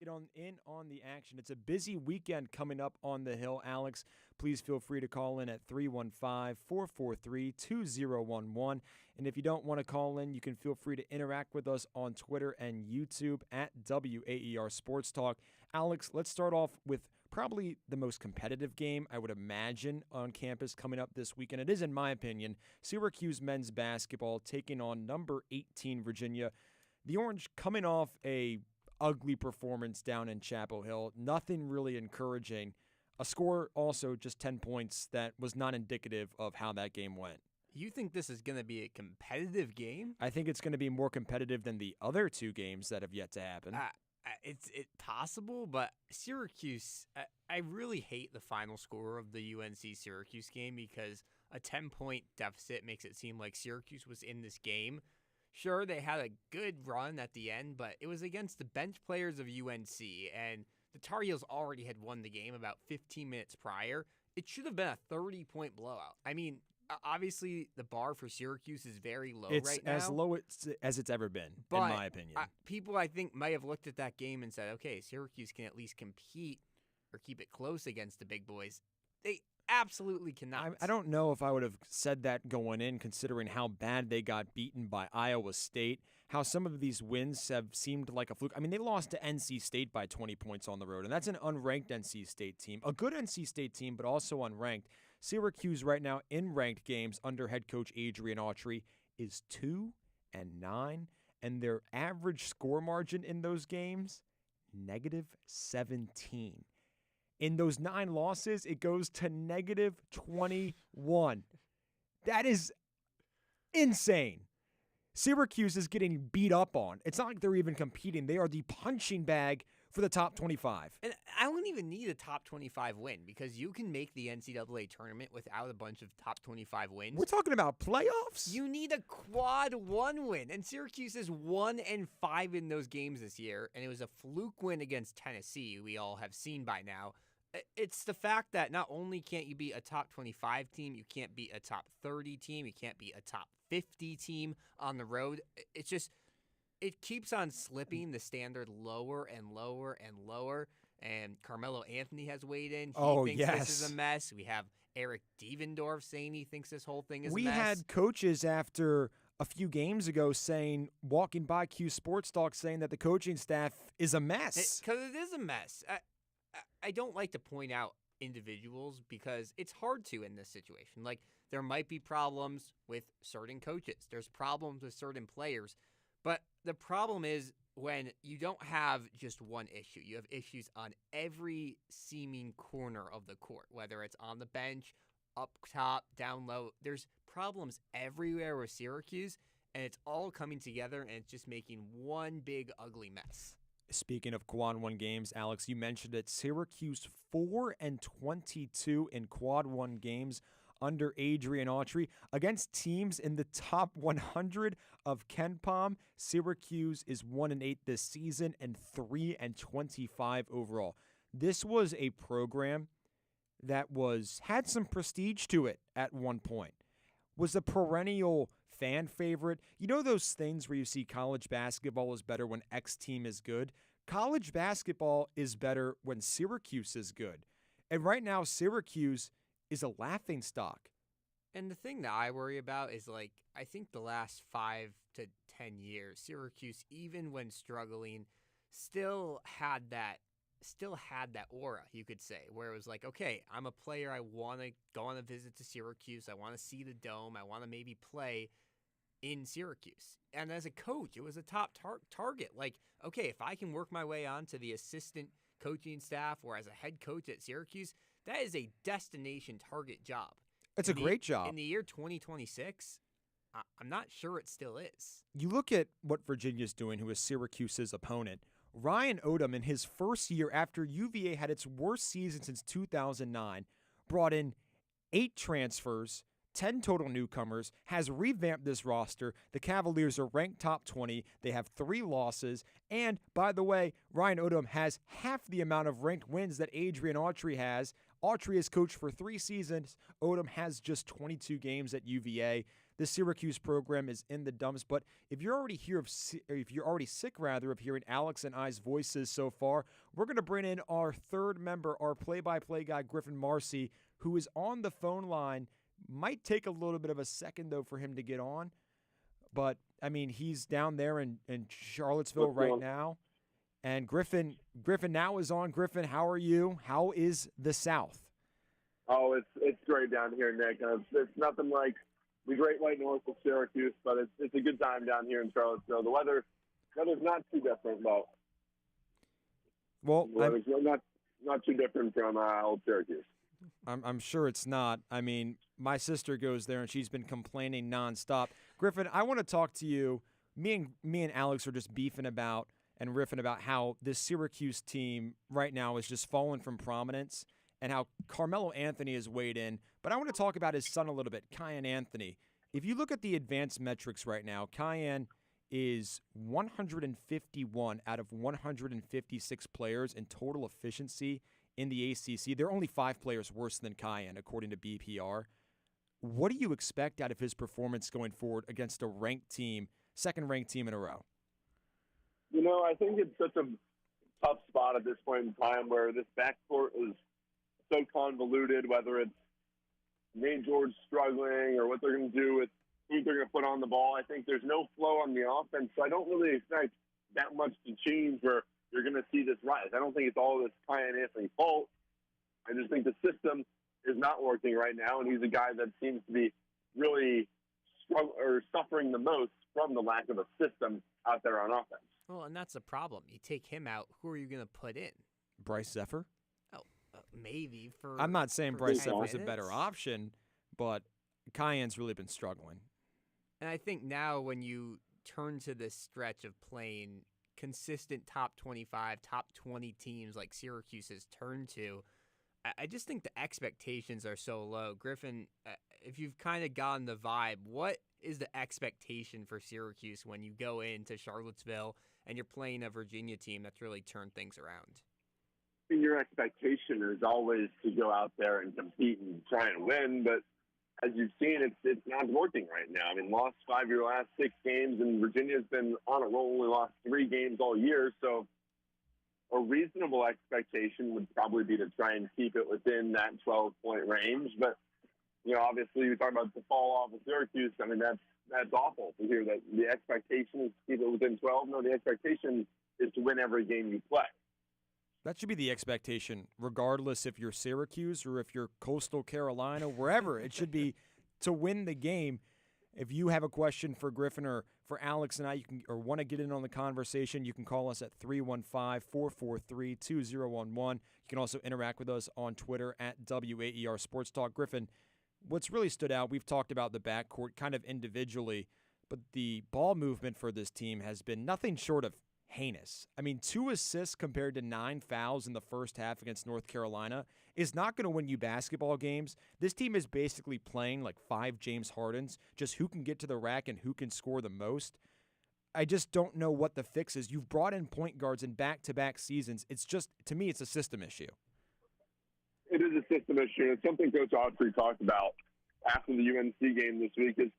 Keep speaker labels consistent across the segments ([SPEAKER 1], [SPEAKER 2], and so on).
[SPEAKER 1] get on the action. It's a busy weekend coming up on the Hill. Alex, please feel free to call in at 315-443-2011. And if you don't want to call in, you can feel free to interact with us on Twitter and YouTube at WAER Sports Talk. Alex, let's start off with probably the most competitive game I would imagine on campus coming up this weekend. It is, in my opinion, Syracuse men's basketball taking on number 18 Virginia. The Orange coming off a ugly performance down in Chapel Hill. Nothing really encouraging. A score also just 10 points that was not indicative of how that game went.
[SPEAKER 2] You think this is going to be a competitive game?
[SPEAKER 1] I think it's going to be more competitive than the other two games that have yet to happen.
[SPEAKER 2] It's possible, but Syracuse, I really hate the final score of the UNC-Syracuse game because a 10-point deficit makes it seem like Syracuse was in this game. Sure, they had a good run at the end, but it was against the bench players of UNC, and the Tar Heels already had won the game about 15 minutes prior. It should have been a 30-point blowout. I mean, obviously, the bar for Syracuse is very low right now.
[SPEAKER 1] It's as low as it's ever been, in my opinion.
[SPEAKER 2] People, I think, might have looked at that game and said, okay, Syracuse can at least compete or keep it close against the big boys. They absolutely cannot.
[SPEAKER 1] I don't know if I would have said that going in, considering how bad they got beaten by Iowa State, how some of these wins have seemed like a fluke. I mean, they lost to NC State by 20 points on the road, and that's an unranked NC State team, a good NC State team, but also unranked. Syracuse right now in ranked games under head coach Adrian Autry is 2-9, and their average score margin in those games, -17. In those 9 losses, it goes to -21. That is insane. Syracuse is getting beat up on. It's not like they're even competing. They are the punching bag for the top 25.
[SPEAKER 2] And I don't even need a top 25 win because you can make the NCAA tournament without a bunch of top 25 wins.
[SPEAKER 1] We're talking about playoffs?
[SPEAKER 2] You need a quad 1 win. And Syracuse is 1-5 in those games this year. And it was a fluke win against Tennessee, we all have seen by now. It's the fact that not only can't you be a top 25 team, you can't be a top 30 team, you can't be a top 50 team on the road. It's just, it keeps on slipping the standard lower and lower and lower. And Carmelo Anthony has weighed in. He thinks this is a mess. We have Eric Devendorf saying he thinks this whole thing is a mess.
[SPEAKER 1] We had coaches after a few games ago saying, walking by Q Sports Talk, saying that the coaching staff is a mess.
[SPEAKER 2] Because it is a mess. I don't like to point out individuals because it's hard to in this situation. Like, there might be problems with certain coaches. There's problems with certain players. But the problem is when you don't have just one issue. You have issues on every seeming corner of the court, whether it's on the bench, up top, down low. There's problems everywhere with Syracuse, and it's all coming together, and it's just making one big ugly mess.
[SPEAKER 1] Speaking of Quad 1 games, Alex, you mentioned it. Syracuse 4-22 in Quad 1 games under Adrian Autry against teams in the top 100 of KenPom. Syracuse is 1-8 this season and 3-25 overall. This was a program that had some prestige to it at one point. Was a perennial fan favorite. You know those things where you see college basketball is better when X team is good? College basketball is better when Syracuse is good. And right now, Syracuse is a laughingstock.
[SPEAKER 2] And the thing that I worry about is, like, I think the last 5 to 10 years, Syracuse, even when struggling, still had that aura, you could say, where it was like, okay, I'm a player. I want to go on a visit to Syracuse. I want to see the Dome. I want to maybe play in Syracuse. And as a coach, it was a top target. Like, okay, if I can work my way on to the assistant coaching staff or as a head coach at Syracuse, that is a destination target job.
[SPEAKER 1] It's a great job.
[SPEAKER 2] In the year 2026, I'm not sure it still is.
[SPEAKER 1] You look at what Virginia's doing, who is Syracuse's opponent. Ryan Odom, in his first year after UVA had its worst season since 2009, brought in 8 transfers, 10 total newcomers, has revamped this roster. The Cavaliers are ranked top 20. They have 3 losses. And, by the way, Ryan Odom has half the amount of ranked wins that Adrian Autry has. Autry has coached for 3 seasons. Odom has just 22 games at UVA. the Syracuse program is in the dumps. But if you're already if you're already sick rather of hearing Alex and I's voices so far, we're going to bring in our third member, our play-by-play guy, Griffin Marcy, who is on the phone line. Might take a little bit of a second though for him to get on, but I mean he's down there in Charlottesville right now. And Griffin now is on. Griffin, how are you? How is the South?
[SPEAKER 3] Oh, it's great down here, Nick. It's nothing like the Great White North of Syracuse, but it's a good time down here in Charlottesville. The weather's not too different, though.
[SPEAKER 1] Well,
[SPEAKER 3] the weather's not too different from old Syracuse.
[SPEAKER 1] I'm sure it's not. I mean, my sister goes there and she's been complaining nonstop. Griffin, I want to talk to you. Me and Alex are just beefing about and riffing about how this Syracuse team right now is just fallen from prominence and how Carmelo Anthony has weighed in. But I want to talk about his son a little bit, Kiyan Anthony. If you look at the advanced metrics right now, Kiyan is 151 out of 156 players in total efficiency in the ACC. There are only 5 players worse than Kiyan, according to BPR. What do you expect out of his performance going forward against a ranked team, second-ranked team in a row?
[SPEAKER 3] You know, I think it's such a tough spot at this point in time where this backcourt is so convoluted, whether it's Nate George struggling or what they're going to do with who they're going to put on the ball. I think there's no flow on the offense, so I don't really expect that much to change where you're going to see this rise. I don't think it's all this Kiyan Anthony's fault. I just think the system is not working right now, and he's a guy that seems to be really suffering the most from the lack of a system out there on offense.
[SPEAKER 2] Well, and that's the problem. You take him out, who are you going to put in?
[SPEAKER 1] Bryce Zephyr?
[SPEAKER 2] Oh, maybe for.
[SPEAKER 1] I'm not saying Bryce Zephyr is a
[SPEAKER 2] minutes.
[SPEAKER 1] better option, but Kiyan's really been struggling.
[SPEAKER 2] And I think now when you turn to this stretch of playing consistent top 25, top 20 teams like Syracuse has turned to, I just think the expectations are so low. Griffin, if you've kind of gotten the vibe, what is the expectation for Syracuse when you go into Charlottesville and you're playing a Virginia team that's really turned things around?
[SPEAKER 3] Your expectation is always to go out there and compete and try and win, but as you've seen, it's not working right now. I mean, lost 5 of your last 6 games, and Virginia's been on a roll, only lost 3 games all year, so a reasonable expectation would probably be to try and keep it within that 12-point range. But, you know, obviously we talk about the fall off of Syracuse. I mean, that's awful to hear that the expectation is to keep it within 12. No, the expectation is to win every game you play.
[SPEAKER 1] That should be the expectation, regardless if you're Syracuse or if you're Coastal Carolina, wherever. It should be to win the game. If you have a question for Griffin or for Alex and I, or want to get in on the conversation, you can call us at 315-443-2011. You can also interact with us on Twitter at WAER Sports Talk. Griffin, what's really stood out, we've talked about the backcourt kind of individually, but the ball movement for this team has been nothing short of heinous. I mean, 2 assists compared to 9 fouls in the first half against North Carolina is not going to win you basketball games. This team is basically playing like 5 James Hardens, just who can get to the rack and who can score the most. I just don't know what the fix is. You've brought in point guards in back-to-back seasons. It's just, to me, it's a system issue.
[SPEAKER 3] It is a system issue. It's something Coach Autry talked about after the UNC game this week is,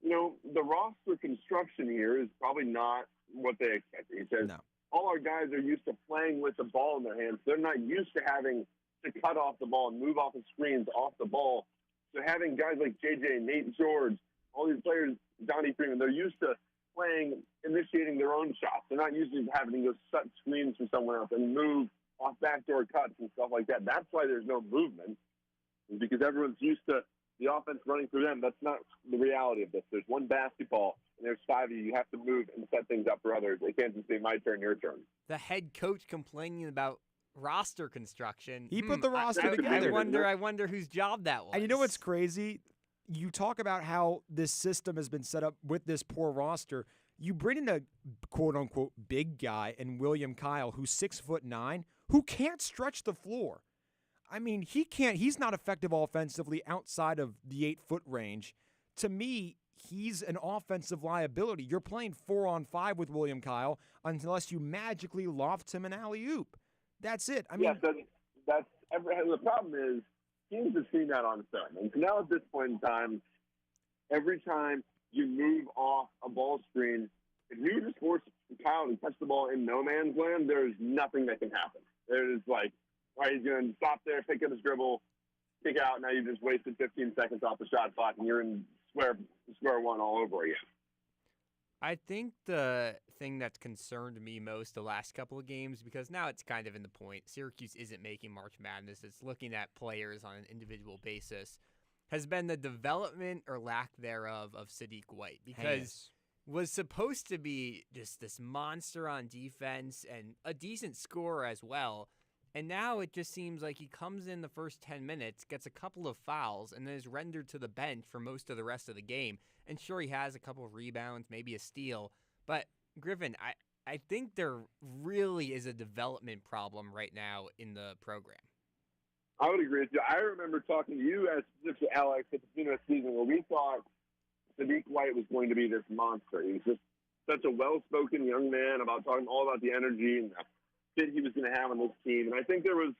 [SPEAKER 3] you know, the roster construction here is probably not what they expected. He says, all our guys are used to playing with the ball in their hands. They're not used to having to cut off the ball and move off of screens off the ball. So having guys like JJ, Nate George, all these players, Donnie Freeman, they're used to initiating their own shots. They're not used to having to go set screens for someone else and move off backdoor cuts and stuff like that. That's why there's no movement, because everyone's used to the offense running through them. That's not the reality of this. There's one basketball, and there's 5 of you. You have to move and set things up for others. It can't just be my turn, your turn.
[SPEAKER 2] The head coach complaining about roster construction.
[SPEAKER 1] He put the roster together.
[SPEAKER 2] I wonder whose job that was.
[SPEAKER 1] And you know what's crazy? You talk about how this system has been set up with this poor roster. You bring in a quote-unquote big guy in William Kyle, who's 6'9", who can't stretch the floor. I mean, he's not effective offensively outside of the 8-foot range. To me, he's an offensive liability. You're playing 4-on-5 with William Kyle unless you magically loft him an alley-oop. That's it. I mean,
[SPEAKER 3] yes, the problem is teams have seen that on film. And now at this point in time, every time you move off a ball screen, if you just force Kyle to touch the ball in no man's land, there's nothing that can happen. There's like, all right, he's going to stop there, pick up his dribble, kick out. Now you just wasted 15 seconds off the shot clock, and you're in square one all over again.
[SPEAKER 2] I think the thing that's concerned me most the last couple of games, because now it's kind of in the point, Syracuse isn't making March Madness, it's looking at players on an individual basis, has been the development or lack thereof of Sadiq White. Because was supposed to be just this monster on defense and a decent scorer as well. And now it just seems like he comes in the first 10 minutes, gets a couple of fouls, and then is rendered to the bench for most of the rest of the game. And sure, he has a couple of rebounds, maybe a steal. But, Griffin, I think there really is a development problem right now in the program.
[SPEAKER 3] I would agree with you. I remember talking to you, as specifically Alex, at the beginning of the season where we thought Sadiq White was going to be this monster. He was just such a well-spoken young man talking all about the energy and the fit he was going to have on this team. And I think there was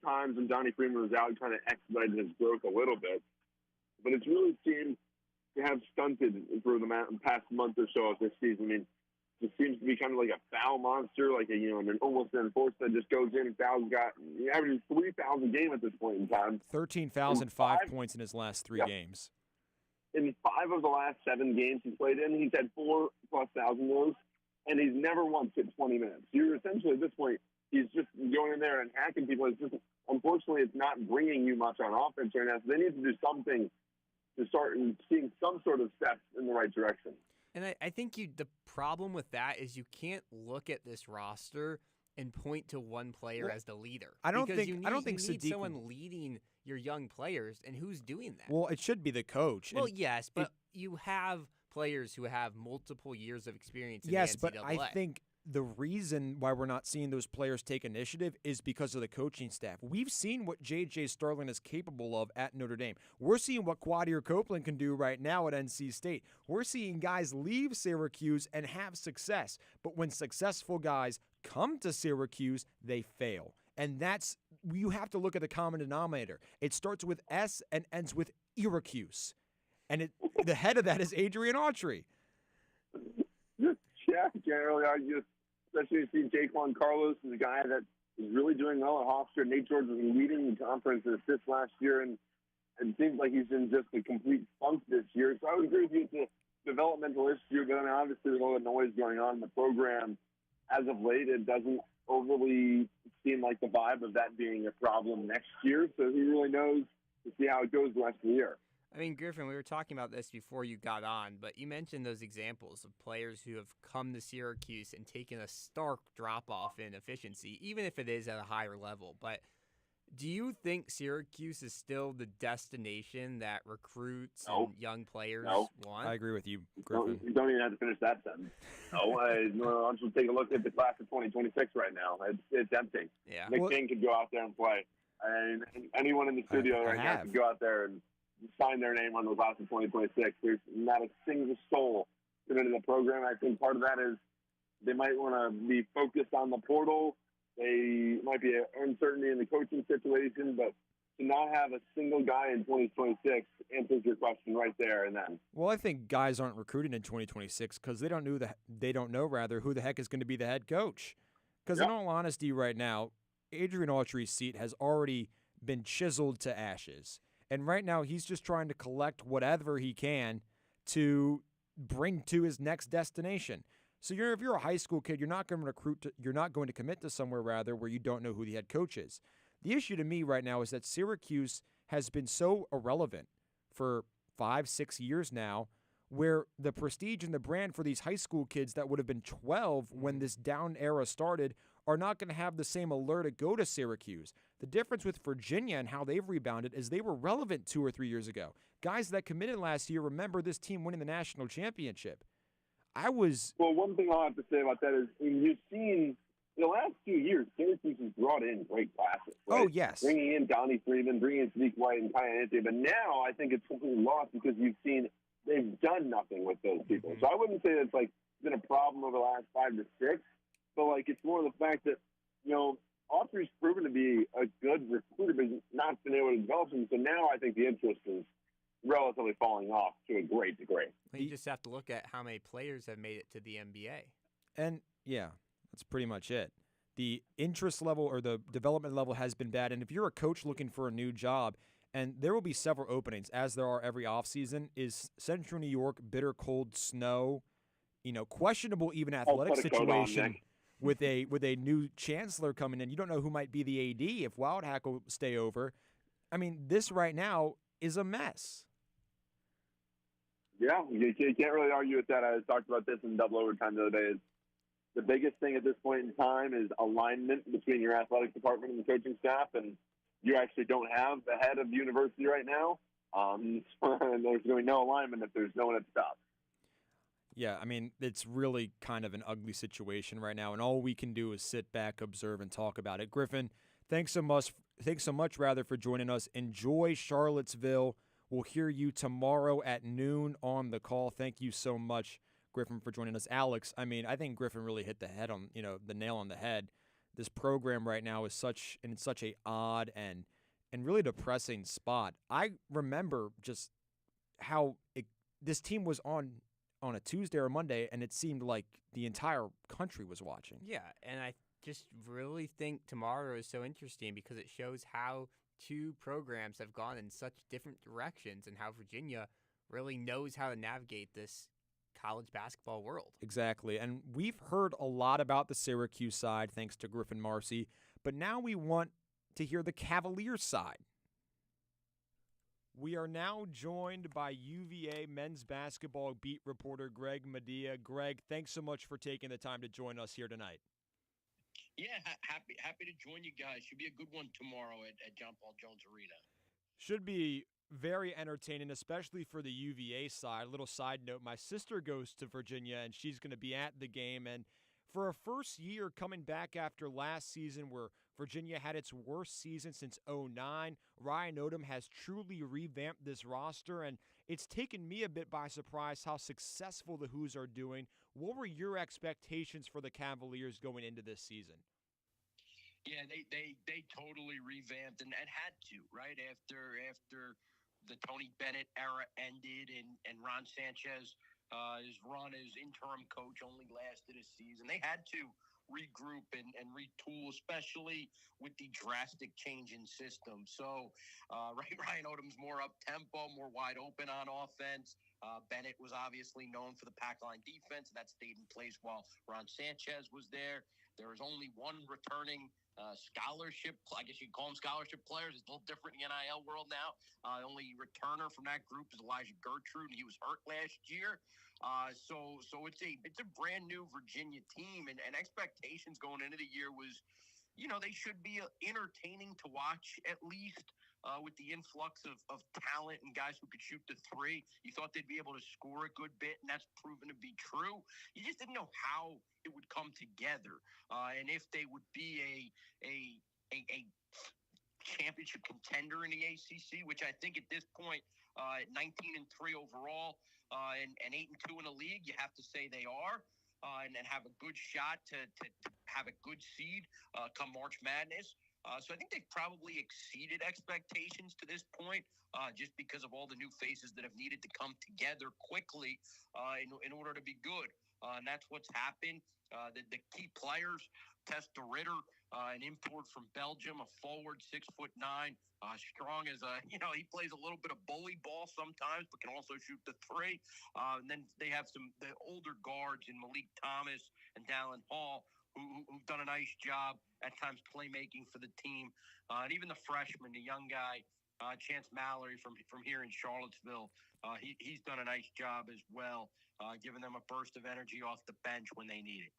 [SPEAKER 3] times when Johnny Freeman was out kind of expedited his growth a little bit. But it's really seemed to have stunted for the past month or so of this season. I mean, it seems to be kind of like a foul monster, like an almost an enforcer that just goes in and fouls. He averages 3 fouls a game at this point in time.
[SPEAKER 1] 13 fouls and 5 points in his last 3 games.
[SPEAKER 3] In 5 of the last 7 games he's played in, he's had 4+ fouls in those, and he's never once hit 20 minutes. You're essentially, at this point, he's just going in there and hacking people. It's just, unfortunately, it's not bringing you much on offense right now, so they need to do something to start seeing some sort of steps in the right direction.
[SPEAKER 2] And I think the problem with that is you can't look at this roster and point to one player as the leader.
[SPEAKER 1] I don't think
[SPEAKER 2] you need someone leading your young players, and who's doing that?
[SPEAKER 1] Well, it should be the coach.
[SPEAKER 2] Well, yes, but you have players who have multiple years of experience in the NCAA.
[SPEAKER 1] But I think the reason why we're not seeing those players take initiative is because of the coaching staff. We've seen what J.J. Starlin is capable of at Notre Dame. We're seeing what Quadir Copeland can do right now at NC State. We're seeing guys leave Syracuse and have success. But when successful guys come to Syracuse, they fail. And you have to look at the common denominator. It starts with S and ends with Syracuse. And the head of that is Adrian Autry.
[SPEAKER 3] Yeah, can't really argue. Especially you see Jaquan Carlos is a guy that is really doing well at Hofstra. Nate George was leading the conference in assists last year, and it seems like he's in just a complete funk this year. So I would agree with you. It's a developmental issue. But I mean, obviously, there's a lot of noise going on in the program. As of late, it doesn't overly seem like the vibe of that being a problem next year. So who really knows to see how it goes the rest of the year.
[SPEAKER 2] I mean, Griffin, we were talking about this before you got on, but you mentioned those examples of players who have come to Syracuse and taken a stark drop-off in efficiency, even if it is at a higher level. But do you think Syracuse is still the destination that recruits and young players want?
[SPEAKER 1] I agree with you, Griffin.
[SPEAKER 3] You don't even have to finish that sentence. I'll just take a look at the class of 2026 right now. It's empty.
[SPEAKER 2] Yeah.
[SPEAKER 3] Nick King could go out there and play. And anyone in the studio right now could go out there and sign their name on the class of 2026. There's not a single soul into the program. I think part of that is they might want to be focused on the portal. They might be uncertainty in the coaching situation, but to not have a single guy in 2026 answers your question right there and then.
[SPEAKER 1] Well, I think guys aren't recruiting in 2026 because they don't know who the heck is going to be the head coach. Because in all honesty, right now, Adrian Autry's seat has already been chiseled to ashes. And right now, he's just trying to collect whatever he can to bring to his next destination. So if you're a high school kid, you're not going to commit to somewhere where you don't know who the head coach is. The issue to me right now is that Syracuse has been so irrelevant for 5-6 years now, where the prestige and the brand for these high school kids that would have been 12 when this down era started are not going to have the same allure to go to Syracuse. The difference with Virginia and how they've rebounded is they were relevant 2 or 3 years ago. Guys that committed last year remember this team winning the national championship.
[SPEAKER 3] Well, one thing I'll have to say about that is you've seen in the last 2 years, Syracuse has brought in great classes. Right?
[SPEAKER 1] Oh, yes.
[SPEAKER 3] Bringing in Donnie Freeman, bringing in Sadiq White and Kyan Anthony. But now I think it's completely lost because you've seen they've done nothing with those people. So I wouldn't say that's been a problem over the last 5 to 6. But it's more the fact that, Autry's proven to be a good recruiter, but not been able to develop him. So now I think the interest is relatively falling off to a great degree.
[SPEAKER 2] Well, you just have to look at how many players have made it to the NBA.
[SPEAKER 1] And yeah, that's pretty much it. The interest level or the development level has been bad. And if you're a coach looking for a new job, and there will be several openings, as there are every offseason, is Central New York bitter cold snow, questionable even athletic
[SPEAKER 3] put a coat on,
[SPEAKER 1] situation
[SPEAKER 3] Nick.
[SPEAKER 1] with a new chancellor coming in. You don't know who might be the AD if Wildhack will stay over. I mean, this right now is a mess.
[SPEAKER 3] Yeah, you can't really argue with that. I talked about this in double overtime the other day. The biggest thing at this point in time is alignment between your athletic department and the coaching staff, and you actually don't have the head of the university right now. And there's going to be no alignment if there's no one at the top.
[SPEAKER 1] Yeah, I mean, it's really kind of an ugly situation right now, and all we can do is sit back, observe, and talk about it. Griffin, thanks so much for joining us. Enjoy Charlottesville. We'll hear you tomorrow at noon on the call. Thank you so much, Griffin, for joining us. Alex, I mean, I think Griffin really hit the nail on the head. This program right now is such a odd and really depressing spot. I remember just how this team was on a Tuesday or Monday, and it seemed like the entire country was watching.
[SPEAKER 2] Yeah, and I just really think tomorrow is so interesting because it shows how two programs have gone in such different directions and how Virginia really knows how to navigate this college basketball world.
[SPEAKER 1] Exactly, and we've heard a lot about the Syracuse side thanks to Griffin Marcy, but now we want to hear the Cavaliers side. We are now joined by UVA men's basketball beat reporter Greg Medea. Greg, thanks so much for taking the time to join us here tonight.
[SPEAKER 4] Yeah, happy to join you guys. Should be a good one tomorrow at John Paul Jones Arena.
[SPEAKER 1] Should be very entertaining, especially for the UVA side. A little side note, my sister goes to Virginia, and she's going to be at the game. And for a first year coming back after last season where Virginia had its worst season since 2009, Ryan Odom has truly revamped this roster, and it's taken me a bit by surprise how successful the Hoos are doing. What were your expectations for the Cavaliers going into this season?
[SPEAKER 4] Yeah, they totally revamped and had to, right? After the Tony Bennett era ended and Ron Sanchez his run as interim coach only lasted a season. They had to regroup and retool, especially with the drastic change in system. So Ryan Odom's more up-tempo, more wide open on offense. Bennett was obviously known for the pack line defense, and that stayed in place while Ron Sanchez was there. There was only one returning scholarship, I guess you'd call them scholarship players. It's a little different in the NIL world now. The only returner from that group is Elijah Gertrude, and he was hurt last year. So it's a brand new Virginia team, and expectations going into the year was, they should be entertaining to watch at least. With the influx of talent and guys who could shoot the three, you thought they'd be able to score a good bit, and that's proven to be true. You just didn't know how it would come together, and if they would be a championship contender in the ACC, which I think at this point, at 19-3 overall, and 8-2 in the league, you have to say they are. And have a good shot to have a good seed come March Madness. So I think they've probably exceeded expectations to this point just because of all the new faces that have needed to come together quickly in order to be good. And that's what's happened. The key players, Testa Ritter, an import from Belgium, a forward, 6'9", strong as he plays a little bit of bully ball sometimes, but can also shoot the three. And then they have the older guards in Malik Thomas and Dallin Hall, who've done a nice job at times playmaking for the team. And even the freshman, the young guy, Chance Mallory from here in Charlottesville, he's done a nice job as well, giving them a burst of energy off the bench when they need it.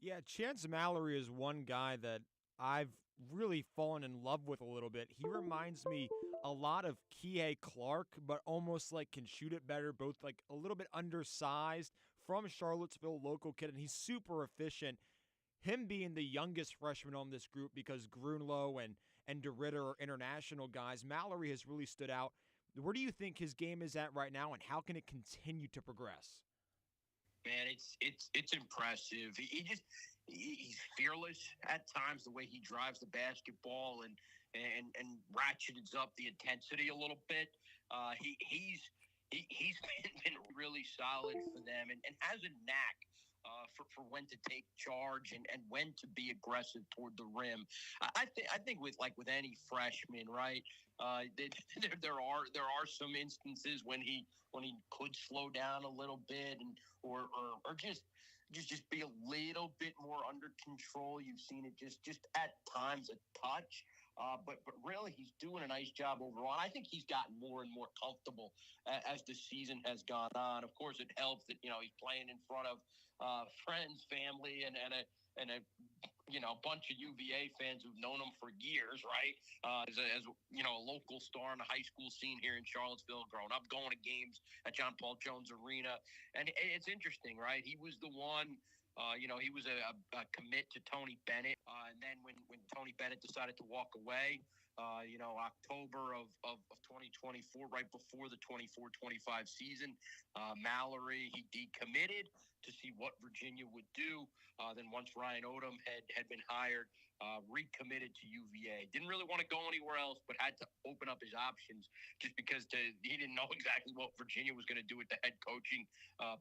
[SPEAKER 1] Yeah, Chance Mallory is one guy that I've really fallen in love with a little bit. He reminds me a lot of Kihei Clark, but almost like can shoot it better, both like a little bit undersized, from Charlottesville, local kid, and he's super efficient. Him being the youngest freshman on this group because Grunlow and DeRitter are international guys, Mallory has really stood out. Where do you think his game is at right now, and how can it continue to progress?
[SPEAKER 4] Man, it's impressive. He's fearless at times, the way he drives the basketball, and and ratchets up the intensity a little bit. He's been really solid for them and has a knack for when to take charge and when to be aggressive toward the rim. I think with any freshman, right? There are some instances when he could slow down a little bit and or just be a little bit more under control. You've seen it just at times a touch. But really, he's doing a nice job overall. I think he's gotten more and more comfortable as the season has gone on. Of course, it helps that he's playing in front of friends, family, and a bunch of UVA fans who've known him for years, right? As a local star in the high school scene here in Charlottesville, growing up, going to games at John Paul Jones Arena, and it's interesting, right? He was the one. He was a commit to Tony Bennett. And then when Tony Bennett decided to walk away, October of 2024, right before the 24-25 season, Mallory, he decommitted to see what Virginia would do. Then once Ryan Odom had been hired, recommitted to UVA. Didn't really want to go anywhere else, but had to open up his options just because he didn't know exactly what Virginia was going to do with the head coaching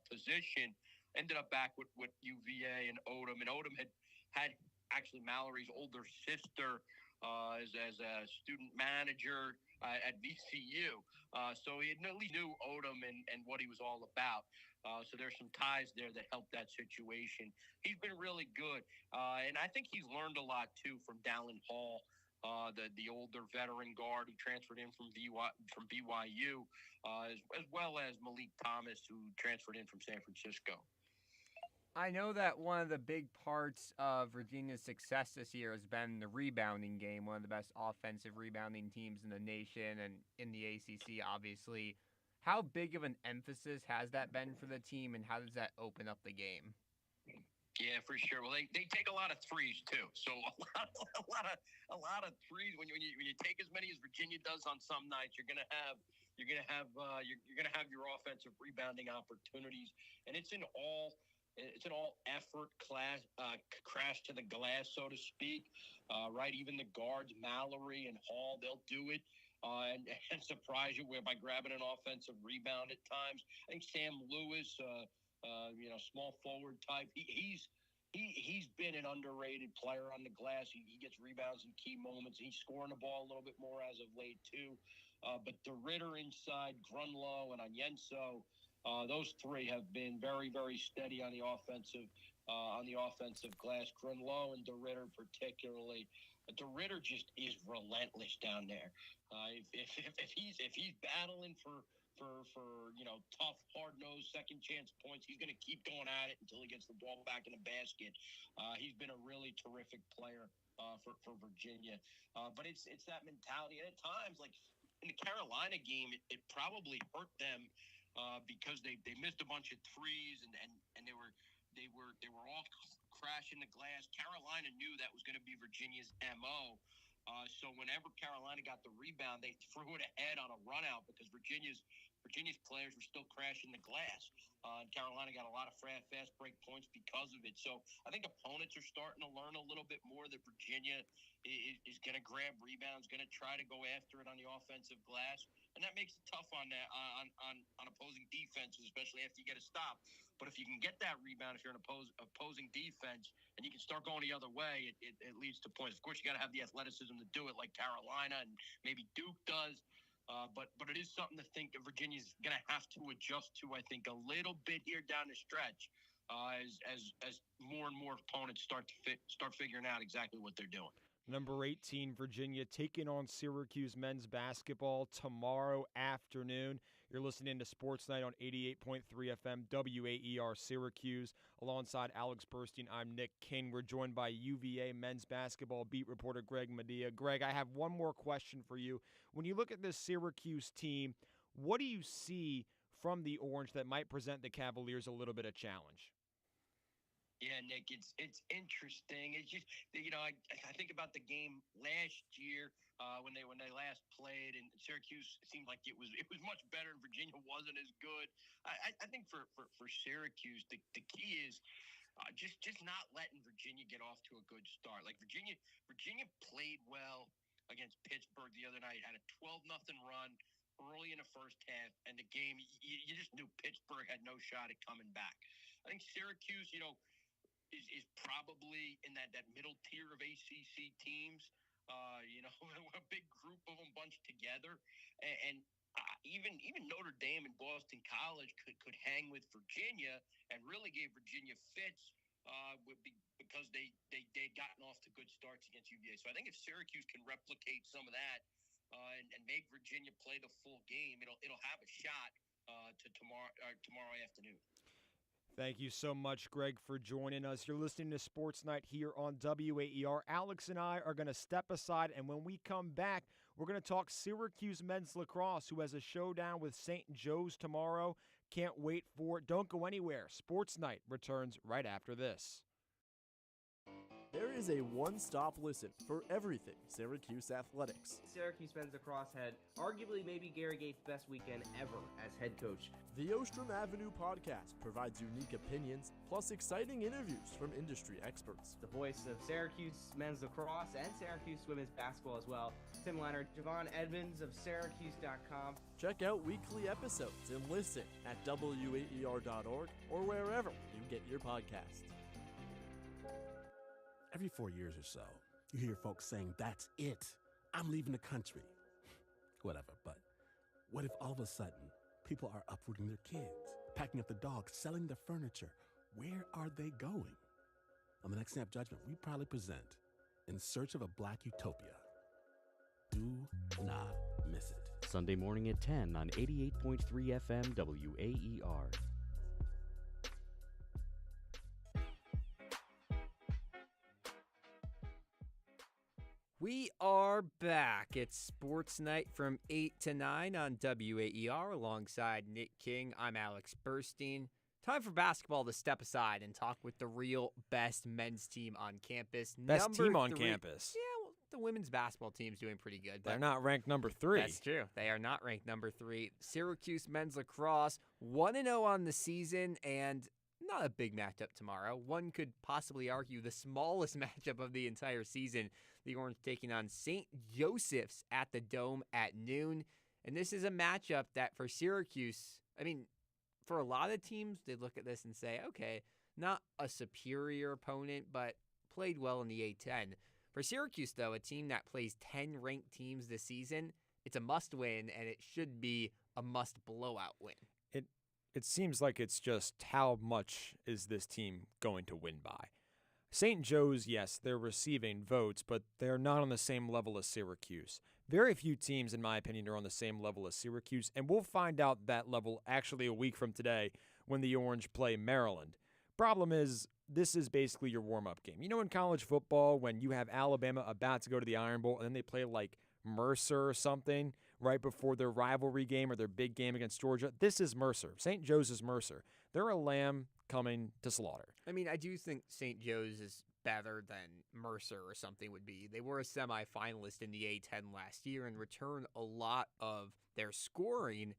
[SPEAKER 4] position. Ended up back with UVA and Odom. And Odom had actually Mallory's older sister as a student manager at VCU. So he at least knew Odom and what he was all about. So there's some ties there that helped that situation. He's been really good. And I think he's learned a lot, too, from Dallin Hall. The older veteran guard who transferred in from BYU, as well as Malik Thomas, who transferred in from San Francisco.
[SPEAKER 2] I know that one of the big parts of Virginia's success this year has been the rebounding game, one of the best offensive rebounding teams in the nation and in the ACC, obviously. How big of an emphasis has that been for the team, and how does that open up the game?
[SPEAKER 4] Yeah, for sure. Well, they take a lot of threes too. So a lot of threes. When you take as many as Virginia does on some nights, you're gonna have your offensive rebounding opportunities, and it's an all effort crash to the glass, so to speak. Right, even the guards, Mallory and Hall, they'll do it. And surprise you by grabbing an offensive rebound at times. I think Sam Lewis, small forward type. He's been an underrated player on the glass. He gets rebounds in key moments. He's scoring the ball a little bit more as of late too. But the Ritter inside, Grunlow, and Onyenso, those three have been very, very steady on the offensive glass. Grunlow and DeRitter particularly. DeRitter just is relentless down there. If he's battling for tough, hard-nosed, second-chance points, he's going to keep going at it until he gets the ball back in the basket. He's been a really terrific player for Virginia. But it's that mentality. And at times, like in the Carolina game, it probably hurt them because they missed a bunch of threes and they were all crashing the glass. Carolina knew that was going to be Virginia's MO. So whenever Carolina got the rebound, they threw it ahead on a run out because Virginia's players were still crashing the glass. And Carolina got a lot of fast break points because of it. So I think opponents are starting to learn a little bit more that Virginia is going to grab rebounds, going to try to go after it on the offensive glass. And that makes it tough on opposing defenses, especially after you get a stop. But if you can get that rebound, if you're an opposing defense, and you can start going the other way, it leads to points. Of course, you got to have the athleticism to do it, like Carolina and maybe Duke does. But it is something to think that Virginia's going to have to adjust to, I think, a little bit here down the stretch as more and more opponents start figuring out exactly what they're doing.
[SPEAKER 1] Number 18, Virginia, taking on Syracuse men's basketball tomorrow afternoon. You're listening to SportsNite on 88.3 FM, WAER Syracuse. Alongside Alex Burstein, I'm Nick King. We're joined by UVA men's basketball beat reporter Greg Medea. Greg, I have one more question for you. When you look at this Syracuse team, what do you see from the Orange that might present the Cavaliers a little bit of challenge?
[SPEAKER 4] Yeah, Nick, it's interesting. It's just I think about the game last year when they last played, and Syracuse seemed like it was much better, and Virginia wasn't as good. I think for Syracuse, the key is just not letting Virginia get off to a good start. Like Virginia played well against Pittsburgh the other night, had a 12-0 run early in the first half, and the game, you just knew Pittsburgh had no shot at coming back. I think Syracuse, is probably in that middle tier of ACC teams. A big group of them bunched together, and even Notre Dame and Boston College could hang with Virginia and really gave Virginia fits because they'd gotten off to good starts against UVA. So I think if Syracuse can replicate some of that and make Virginia play the full game, it'll have a shot to tomorrow afternoon.
[SPEAKER 1] Thank you so much, Greg, for joining us. You're listening to Sports Night here on WAER. Alex and I are going to step aside, and when we come back, we're going to talk Syracuse men's lacrosse, who has a showdown with St. Joe's tomorrow. Can't wait for it. Don't go anywhere. Sports Night returns right after this.
[SPEAKER 5] There is a one-stop listen for everything Syracuse athletics.
[SPEAKER 6] Syracuse men's lacrosse had arguably maybe Gary Gates' best weekend ever as head coach.
[SPEAKER 5] The Ostrom Avenue podcast provides unique opinions, plus exciting interviews from industry experts.
[SPEAKER 6] The voice of Syracuse men's lacrosse and Syracuse women's basketball as well. Tim Leonard, Javon Edmonds of Syracuse.com.
[SPEAKER 5] Check out weekly episodes and listen at WAER.org or wherever you get your podcasts.
[SPEAKER 7] Every 4 years or so, you hear folks saying, "That's it. I'm leaving the country." Whatever, but what if all of a sudden people are uprooting their kids, packing up the dogs, selling their furniture? Where are they going? On the next Snap Judgment, we proudly present In Search of a Black Utopia. Do not miss it.
[SPEAKER 8] Sunday morning at 10 on 88.3 FM WAER.
[SPEAKER 2] We are back. It's Sports Night from 8 to 9 on WAER alongside Nick King. I'm Alex Burstein. Time for basketball to step aside and talk with the real best men's team on campus.
[SPEAKER 1] Best team on campus.
[SPEAKER 2] Yeah, well, the women's basketball team's doing pretty good.
[SPEAKER 1] They're not ranked number 3.
[SPEAKER 2] That's true. They are not ranked number 3. Syracuse men's lacrosse, 1-0 on the season, and not a big matchup tomorrow. One could possibly argue the smallest matchup of the entire season. The Orange taking on St. Joseph's at the Dome at noon. And this is a matchup that for Syracuse, for a lot of teams, they look at this and say, okay, not a superior opponent, but played well in the A10. For Syracuse, though, a team that plays 10 ranked teams this season, it's a must-win, and it should be a must-blowout win.
[SPEAKER 1] It seems like it's just how much is this team going to win by. St. Joe's, yes, they're receiving votes, but they're not on the same level as Syracuse. Very few teams, in my opinion, are on the same level as Syracuse, and we'll find out that level actually a week from today when the Orange play Maryland. Problem is, this is basically your warm-up game. You know, in college football, when you have Alabama about to go to the Iron Bowl, and then they play like Mercer or something right before their rivalry game or their big game against Georgia, this is Mercer. St. Joe's is Mercer. They're a lamb coming to slaughter.
[SPEAKER 2] I do think St. Joe's is better than Mercer or something would be. They were a semifinalist in the A10 last year and returned a lot of their scoring.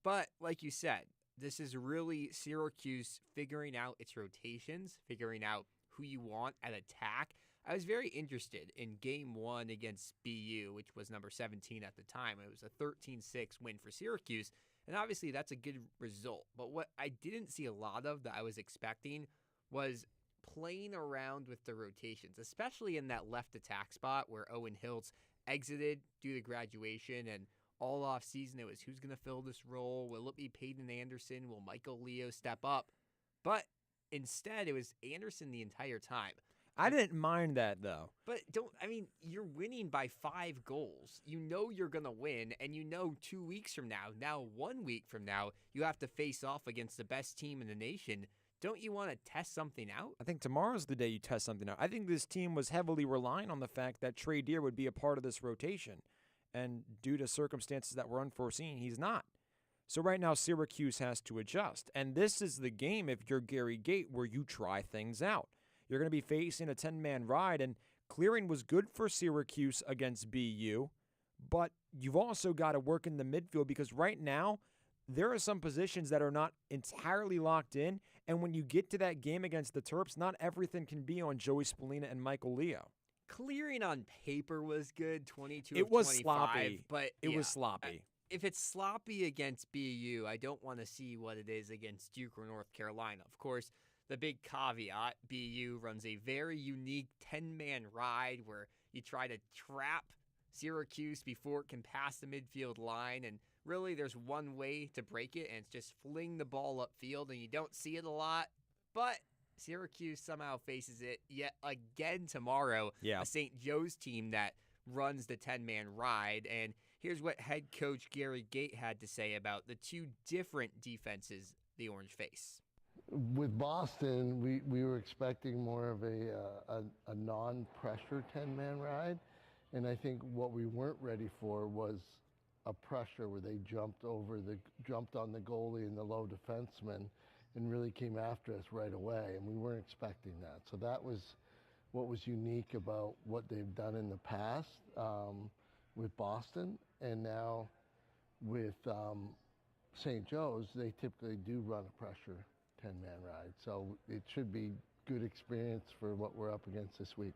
[SPEAKER 2] But like you said, this is really Syracuse figuring out its rotations, figuring out who you want at attack. I was very interested in Game 1 against BU, which was number 17 at the time. It was a 13-6 win for Syracuse, and obviously that's a good result. But what I didn't see a lot of that I was expecting was playing around with the rotations, especially in that left attack spot where Owen Hiltz exited due to graduation, and all off season it was who's going to fill this role? Will it be Peyton Anderson? Will Michael Leo step up? But instead it was Anderson the entire time.
[SPEAKER 1] I didn't mind that, though.
[SPEAKER 2] But you're winning by 5 goals. You know you're going to win, and you know 2 weeks from now 1 week from now, you have to face off against the best team in the nation. Don't you want to test something out?
[SPEAKER 1] I think tomorrow's the day you test something out. I think this team was heavily relying on the fact that Trey Deer would be a part of this rotation. And due to circumstances that were unforeseen, he's not. So right now, Syracuse has to adjust. And this is the game, if you're Gary Gate, where you try things out. You're going to be facing a 10-man ride, and clearing was good for Syracuse against BU, but you've also got to work in the midfield because right now there are some positions that are not entirely locked in, and when you get to that game against the Terps, not everything can be on Joey Spallina and Michael Leo.
[SPEAKER 2] clearing on paper was good, 22
[SPEAKER 1] It
[SPEAKER 2] of
[SPEAKER 1] was
[SPEAKER 2] 25,
[SPEAKER 1] sloppy.
[SPEAKER 2] but
[SPEAKER 1] It
[SPEAKER 2] yeah,
[SPEAKER 1] was sloppy.
[SPEAKER 2] if it's sloppy against BU, I don't want to see what it is against Duke or North Carolina. Of course, the big caveat, BU runs a very unique 10-man ride where you try to trap Syracuse before it can pass the midfield line, and really there's one way to break it, and it's just fling the ball upfield, and you don't see it a lot, but Syracuse somehow faces it yet again tomorrow.
[SPEAKER 1] Yeah.
[SPEAKER 2] A St. Joe's team that runs the 10-man ride, and here's what head coach Gary Gate had to say about the two different defenses the Orange face.
[SPEAKER 9] With Boston, we were expecting more of a non-pressure 10-man ride, and I think what we weren't ready for was a pressure where they jumped on the goalie and the low defenseman and really came after us right away, and we weren't expecting that. So that was what was unique about what they've done in the past with Boston, and now with St. Joe's, they typically do run a pressure 10-man ride. So it should be good experience for what we're up against this week.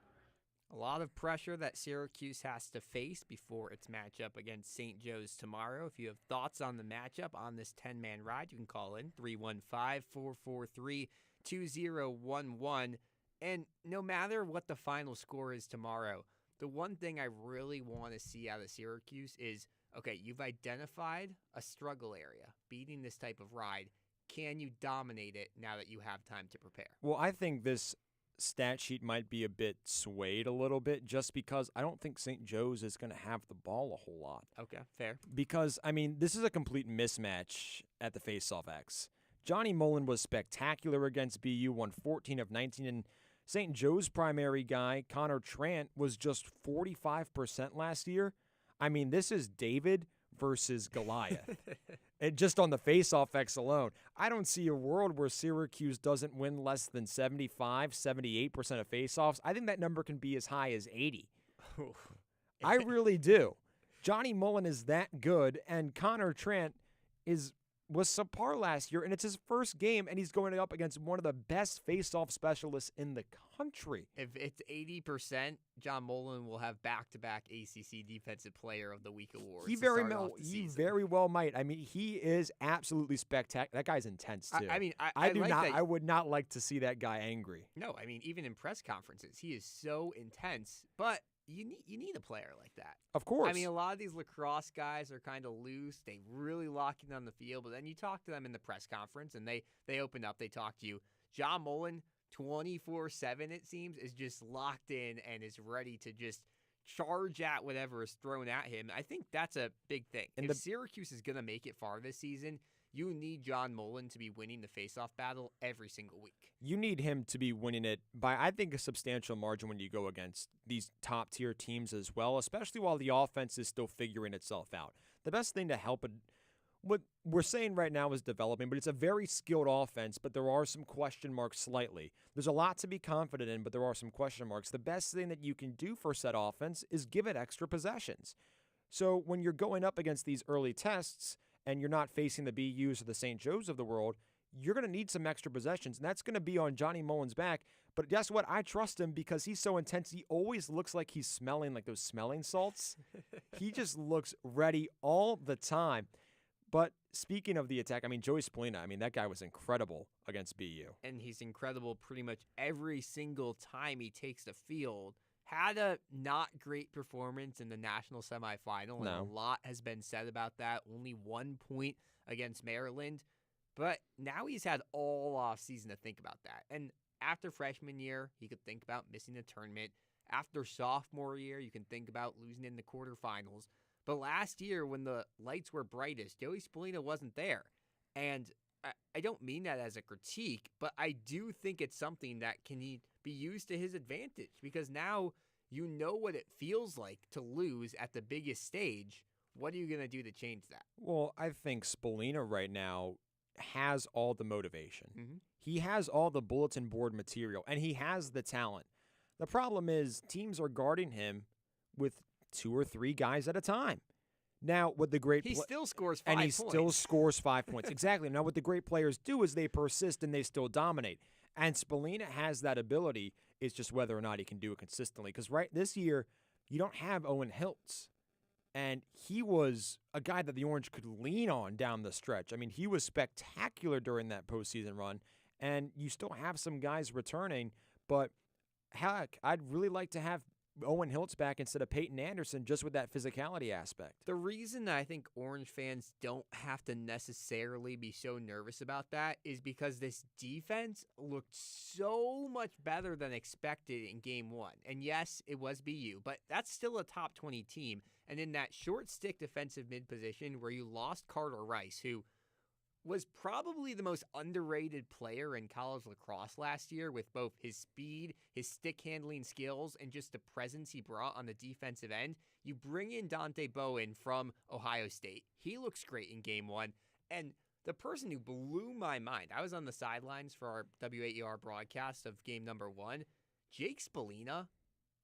[SPEAKER 2] A lot of pressure that Syracuse has to face before its matchup against St. Joe's tomorrow. If you have thoughts on the matchup on this 10-man ride, you can call in 315-443-2011. And no matter what the final score is tomorrow, the one thing I really want to see out of Syracuse is, okay, you've identified a struggle area, beating this type of ride. Can you dominate it now that you have time to prepare?
[SPEAKER 1] Well, I think this stat sheet might be a bit swayed a little bit just because I don't think St. Joe's is going to have the ball a whole lot.
[SPEAKER 2] Okay, fair.
[SPEAKER 1] Because, I mean, this is a complete mismatch at the faceoff X. Johnny Mullen was spectacular against BU, won 14 of 19, and St. Joe's primary guy, Connor Trant, was just 45% last year. I mean, this is David versus Goliath. And just on the face-off X alone, I don't see a world where Syracuse doesn't win less than 75, 78% of face-offs. I think that number can be as high as 80. I really do. Johnny Mullen is that good, and Connor Trant was subpar last year, and it's his first game, and he's going up against one of the best face-off specialists in the country.
[SPEAKER 2] If it's 80%, John Mullen will have back-to-back ACC Defensive Player of the Week awards.
[SPEAKER 1] He very well might. I mean, he is absolutely spectacular. That guy's intense too. I would not like to see that guy angry.
[SPEAKER 2] No, I mean, even in press conferences, he is so intense. But you need a player like that.
[SPEAKER 1] Of course.
[SPEAKER 2] I mean, a lot of these lacrosse guys are kind of loose. They really lock in on the field, but then you talk to them in the press conference, and they open up. They talk to you. John Mullen, 24/7, it seems, is just locked in and is ready to just charge at whatever is thrown at him. I think that's a big thing. And if Syracuse is going to make it far this season, you need John Mullen to be winning the faceoff battle every single week.
[SPEAKER 1] You need him to be winning it by, I think, a substantial margin when you go against these top-tier teams as well, especially while the offense is still figuring itself out. The best thing to help it, what we're saying right now is developing, but it's a very skilled offense, but there are some question marks slightly. There's a lot to be confident in, but there are some question marks. The best thing that you can do for said offense is give it extra possessions. So when you're going up against these early tests and you're not facing the BUs or the St. Joe's of the world, you're going to need some extra possessions, and that's going to be on Johnny Mullen's back. But guess what? I trust him because he's so intense. He always looks like he's smelling like those smelling salts. He just looks ready all the time. But speaking of the attack, I mean, Joey Spallina, I mean, that guy was incredible against BU.
[SPEAKER 2] And he's incredible pretty much every single time he takes the field. Had a not great performance in the national semifinal, and a lot has been said about that. Only 1 point against Maryland. But now he's had all offseason to think about that. And after freshman year, he could think about missing the tournament. After sophomore year, you can think about losing in the quarterfinals. But last year, when the lights were brightest, Joey Spallina wasn't there. And I don't mean that as a critique, but I do think it's something that can be used to his advantage. Because now you know what it feels like to lose at the biggest stage. What are you going to do to change that?
[SPEAKER 1] Well, I think Spallina right now has all the motivation.
[SPEAKER 2] Mm-hmm.
[SPEAKER 1] He has all the bulletin board material, and he has the talent. The problem is teams are guarding him with 2 or 3 guys at a time. Now, what the great
[SPEAKER 2] still scores 5 points.
[SPEAKER 1] And he still scores 5 points. Exactly. Now, what the great players do is they persist and they still dominate. And Spallina has that ability. It's just whether or not he can do it consistently. Because this year, you don't have Owen Hiltz. And he was a guy that the Orange could lean on down the stretch. I mean, he was spectacular during that postseason run. And you still have some guys returning. But heck, I'd really like to have Owen Hiltz back instead of Peyton Anderson, just with that physicality aspect.
[SPEAKER 2] The reason that I think Orange fans don't have to necessarily be so nervous about that is because this defense looked so much better than expected in game one. And yes, it was BU, but that's still a top 20 team. And in that short stick defensive mid position where you lost Carter Rice, who was probably the most underrated player in college lacrosse last year with both his speed, his stick handling skills, and just the presence he brought on the defensive end. You bring in Dante Bowen from Ohio State. He looks great in game one. And the person who blew my mind, I was on the sidelines for our WAER broadcast of game number one. Jake Spallina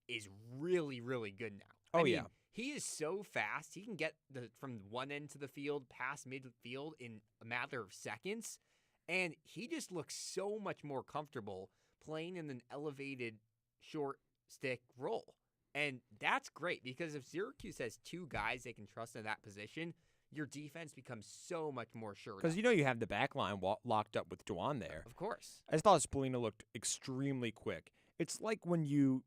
[SPEAKER 2] is really, really good now. I mean, he is so fast. He can get from one end to the field, past midfield in a matter of seconds. And he just looks so much more comfortable playing in an elevated short stick role. And that's great because if Syracuse has two guys they can trust in that position, your defense becomes so much more sure.
[SPEAKER 1] Because you have the back line locked up with Dwan there.
[SPEAKER 2] Of course.
[SPEAKER 1] I just thought Spallina looked extremely quick. It's like when you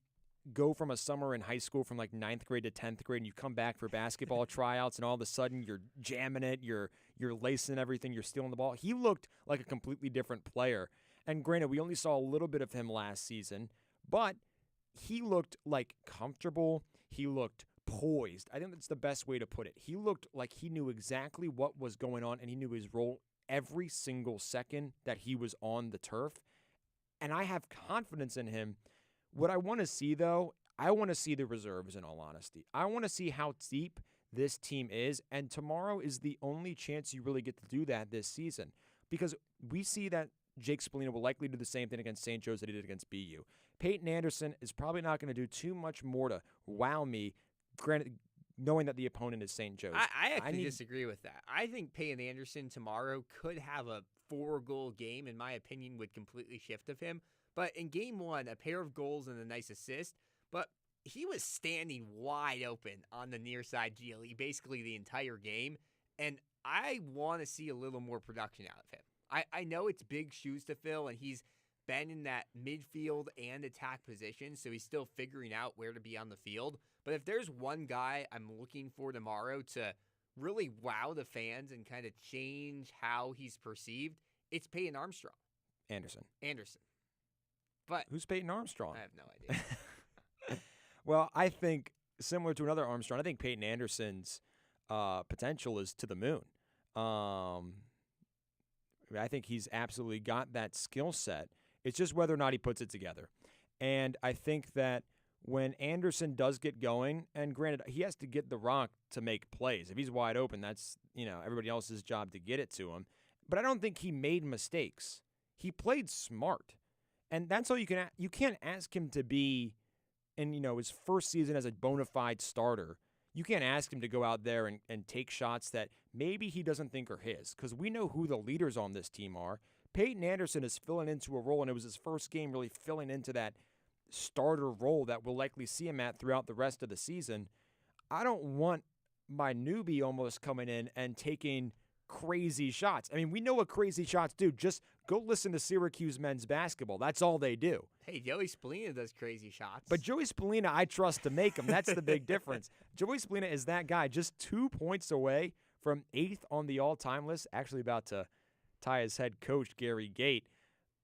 [SPEAKER 1] go from a summer in high school from like 9th grade to 10th grade and you come back for basketball tryouts and all of a sudden you're jamming it, you're lacing everything, you're stealing the ball. He looked like a completely different player. And granted, we only saw a little bit of him last season, but he looked like comfortable. He looked poised. I think that's the best way to put it. He looked like he knew exactly what was going on and he knew his role every single second that he was on the turf. And I have confidence in him. What I want to see, though, I want to see the reserves, in all honesty. I want to see how deep this team is, and tomorrow is the only chance you really get to do that this season because we see that Jake Spallina will likely do the same thing against St. Joe's that he did against BU. Peyton Anderson is probably not going to do too much more to wow me, granted, knowing that the opponent is St. Joe's.
[SPEAKER 2] I actually disagree with that. I think Peyton Anderson tomorrow could have a 4-goal game, in my opinion, would completely shift of him. But in game one, a pair of goals and a nice assist, but he was standing wide open on the near side GLE basically the entire game, and I want to see a little more production out of him. I know it's big shoes to fill, and he's been in that midfield and attack position, so he's still figuring out where to be on the field. But if there's one guy I'm looking for tomorrow to really wow the fans and kind of change how he's perceived, it's Peyton Armstrong.
[SPEAKER 1] Anderson.
[SPEAKER 2] But
[SPEAKER 1] who's Peyton Armstrong?
[SPEAKER 2] I have no idea.
[SPEAKER 1] Well, I think similar to another Armstrong, I think Peyton Anderson's potential is to the moon. I think he's absolutely got that skill set. It's just whether or not he puts it together. And I think that when Anderson does get going, and granted, he has to get the rock to make plays. If he's wide open, that's everybody else's job to get it to him. But I don't think he made mistakes. He played smart. And that's all you can't ask him to be in, his first season as a bona fide starter. You can't ask him to go out there and take shots that maybe he doesn't think are his, because we know who the leaders on this team are. Peyton Anderson is filling into a role, and it was his first game really filling into that starter role that we'll likely see him at throughout the rest of the season. I don't want my newbie almost coming in and taking crazy shots. I mean, we know what crazy shots do. Just go listen to Syracuse men's basketball. That's all they do.
[SPEAKER 2] Hey, Joey Spallina does crazy shots.
[SPEAKER 1] But Joey Spallina, I trust to make them. That's the big difference. Joey Spallina is that guy, just 2 points away from 8th on the all-time list, actually about to tie his head coach, Gary Gate.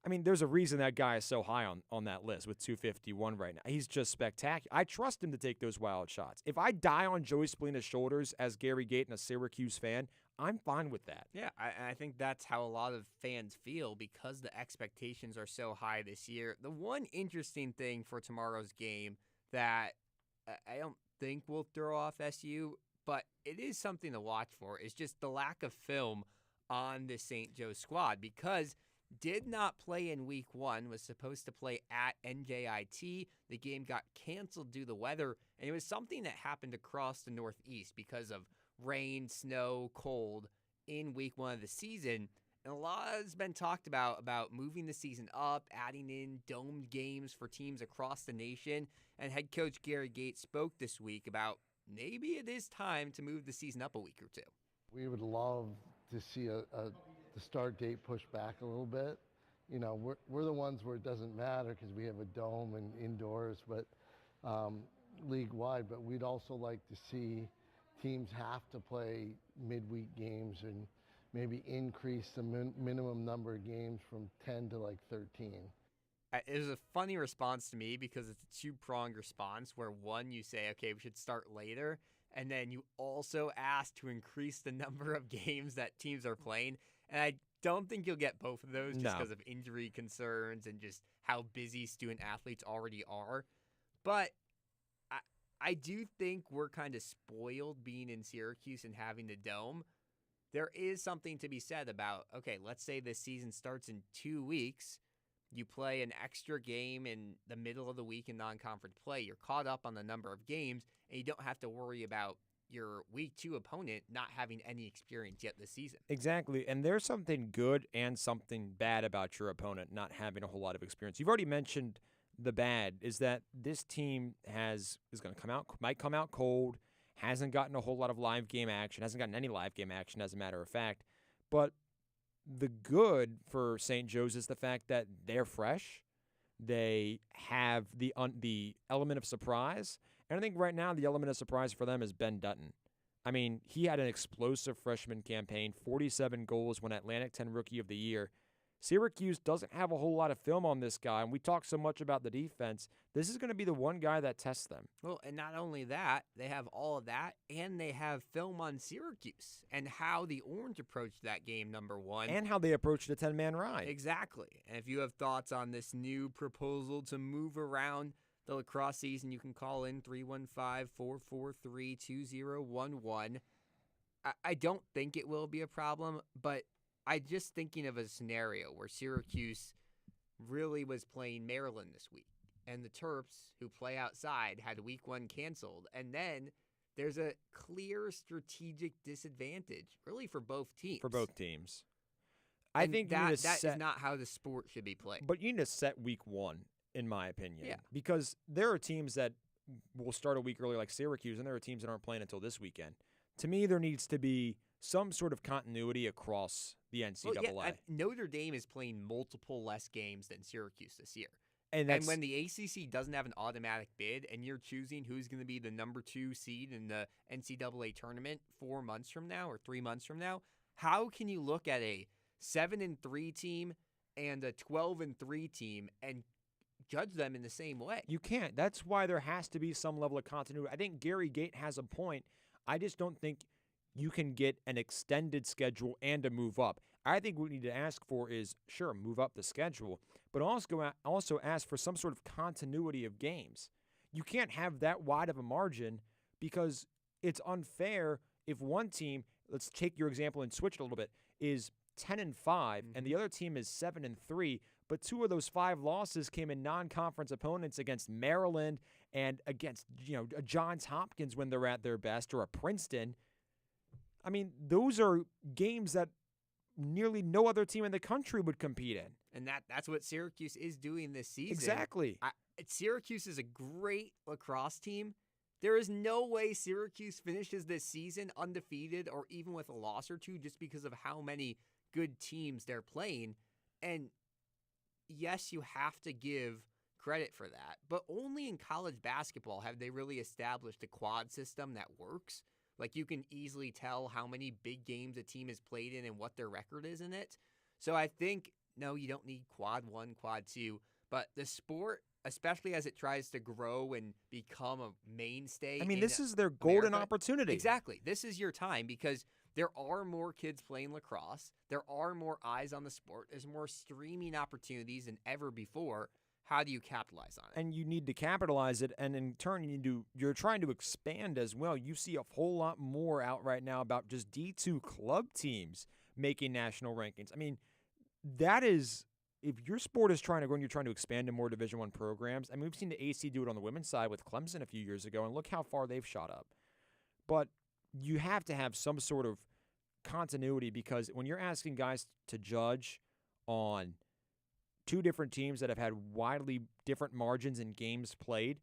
[SPEAKER 1] I mean, there's a reason that guy is so high on that list with 251 right now. He's just spectacular. I trust him to take those wild shots. If I die on Joey Spallina's shoulders as Gary Gate and a Syracuse fan, I'm fine with that.
[SPEAKER 2] Yeah, I think that's how a lot of fans feel because the expectations are so high this year. The one interesting thing for tomorrow's game that I don't think will throw off SU, but it is something to watch for, is just the lack of film on the St. Joe squad, because did not play in week one, was supposed to play at NJIT. The game got canceled due to weather, and it was something that happened across the Northeast because of rain, snow, cold in week one of the season. And a lot has been talked about moving the season up, adding in domed games for teams across the nation. And head coach Gary Gates spoke this week about maybe it is time to move the season up a week or two.
[SPEAKER 9] We would love to see the start date pushed back a little bit. You know, we're the ones where it doesn't matter because we have a dome and indoors, but league-wide. But we'd also like to see teams have to play midweek games and maybe increase the minimum number of games from 10 to like 13.
[SPEAKER 2] It was a funny response to me because it's a two-pronged response where one, you say, okay, we should start later, and then you also ask to increase the number of games that teams are playing. And I don't think you'll get both of those just because of injury concerns and just how busy student athletes already are. But I do think we're kind of spoiled being in Syracuse and having the dome. There is something to be said about, okay, let's say this season starts in 2 weeks. You play an extra game in the middle of the week in non-conference play. You're caught up on the number of games, and you don't have to worry about your week 2 opponent not having any experience yet this season.
[SPEAKER 1] Exactly, and there's something good and something bad about your opponent not having a whole lot of experience. You've already mentioned the bad is that this team might come out cold, hasn't gotten a whole lot of live game action, hasn't gotten any live game action as a matter of fact. But the good for St. Joe's is the fact that they're fresh. They have the element of surprise. And I think right now the element of surprise for them is Ben Dutton. I mean, he had an explosive freshman campaign, 47 goals, won Atlantic 10 Rookie of the Year. Syracuse doesn't have a whole lot of film on this guy, and we talk so much about the defense. This is going to be the one guy that tests them.
[SPEAKER 2] Well, and not only that, they have all of that, and they have film on Syracuse and how the Orange approached that game, number one.
[SPEAKER 1] And how they approached the 10-man ride.
[SPEAKER 2] Exactly. And if you have thoughts on this new proposal to move around the lacrosse season, you can call in 315-443-2011. I don't think it will be a problem, but I'm just thinking of a scenario where Syracuse really was playing Maryland this week, and the Terps, who play outside, had week 1 canceled, and then there's a clear strategic disadvantage, really, for both teams.
[SPEAKER 1] I think
[SPEAKER 2] that is not how the sport should be played.
[SPEAKER 1] But you need to set week 1, in my opinion.
[SPEAKER 2] Yeah.
[SPEAKER 1] Because there are teams that will start a week early like Syracuse, and there are teams that aren't playing until this weekend. To me, there needs to be some sort of continuity across the NCAA.
[SPEAKER 2] Well, Notre Dame is playing multiple less games than Syracuse this year.
[SPEAKER 1] And
[SPEAKER 2] when the ACC doesn't have an automatic bid and you're choosing who's going to be the number 2 seed in the NCAA tournament 4 months from now or 3 months from now, how can you look at a 7-3 team and a 12-3 team and judge them in the same way?
[SPEAKER 1] You can't. That's why there has to be some level of continuity. I think Gary Gate has a point. I just don't think you can get an extended schedule and a move up. I think what we need to ask for is, sure, move up the schedule, but also ask for some sort of continuity of games. You can't have that wide of a margin because it's unfair if one team, let's take your example and switch it a little bit, is 10-5 and the other team is 7-3, but 2 of those 5 losses came in non-conference opponents against Maryland and against a Johns Hopkins when they're at their best, or a Princeton. I mean, those are games that nearly no other team in the country would compete in.
[SPEAKER 2] And that's what Syracuse is doing this season.
[SPEAKER 1] Exactly.
[SPEAKER 2] Syracuse is a great lacrosse team. There is no way Syracuse finishes this season undefeated or even with a loss or 2 just because of how many good teams they're playing. And yes, you have to give credit for that, but only in college basketball have they really established a quad system that works. Like, you can easily tell how many big games a team has played in and what their record is in it. So I think, no, you don't need quad 1, quad 2, but the sport, especially as it tries to grow and become a mainstay.
[SPEAKER 1] I mean, this is their golden
[SPEAKER 2] America.
[SPEAKER 1] opportunity.
[SPEAKER 2] Exactly. This is your time because there are more kids playing lacrosse. There are more eyes on the sport. There's more streaming opportunities than ever before. How do you capitalize on it?
[SPEAKER 1] And you need to capitalize it, and in turn, you're trying to expand as well. You see a whole lot more out right now about just D2 club teams making national rankings. I mean, that is, if your sport is trying to grow and you're trying to expand to more Division I programs, I mean, we've seen the AC do it on the women's side with Clemson a few years ago, and look how far they've shot up. But you have to have some sort of continuity, because when you're asking guys to judge on two different teams that have had widely different margins in games played,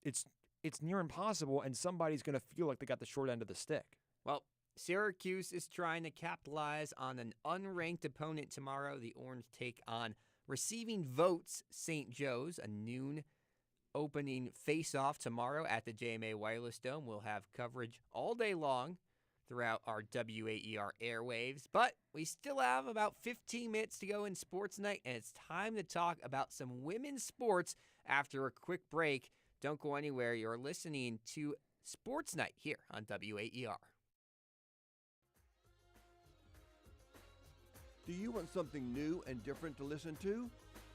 [SPEAKER 1] it's near impossible, and somebody's going to feel like they got the short end of the stick.
[SPEAKER 2] Well, Syracuse is trying to capitalize on an unranked opponent tomorrow. The Orange take on receiving votes St. Joe's, a noon opening face-off tomorrow at the JMA Wireless Dome. We'll have coverage all day long throughout our WAER airwaves, but we still have about 15 minutes to go in Sports Night, and it's time to talk about some women's sports after a quick break. Don't go anywhere. You're listening to Sports Night here on WAER.
[SPEAKER 10] Do you want something new and different to listen to?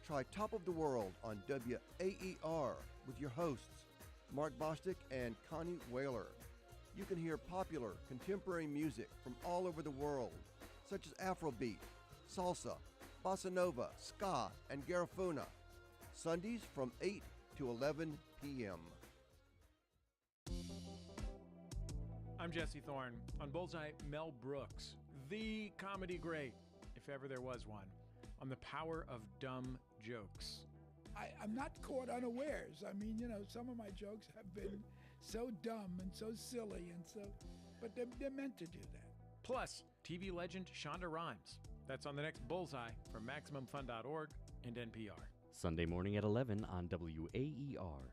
[SPEAKER 10] Try Top of the World on WAER with your hosts, Mark Bostic and Connie Whaler. You can hear popular contemporary music from all over the world, such as Afrobeat, salsa, bossa nova, ska, and garifuna. Sundays from 8 to 11 p.m.
[SPEAKER 11] I'm Jesse Thorne. On Bullseye, Mel Brooks, the comedy great, if ever there was one, on the power of dumb jokes.
[SPEAKER 12] I'm not caught unawares. I mean, some of my jokes have been so dumb and so silly but they're meant to do that.
[SPEAKER 11] Plus, TV legend Shonda Rhimes. That's on the next Bullseye from MaximumFun.org and NPR.
[SPEAKER 8] Sunday morning at 11 on WAER.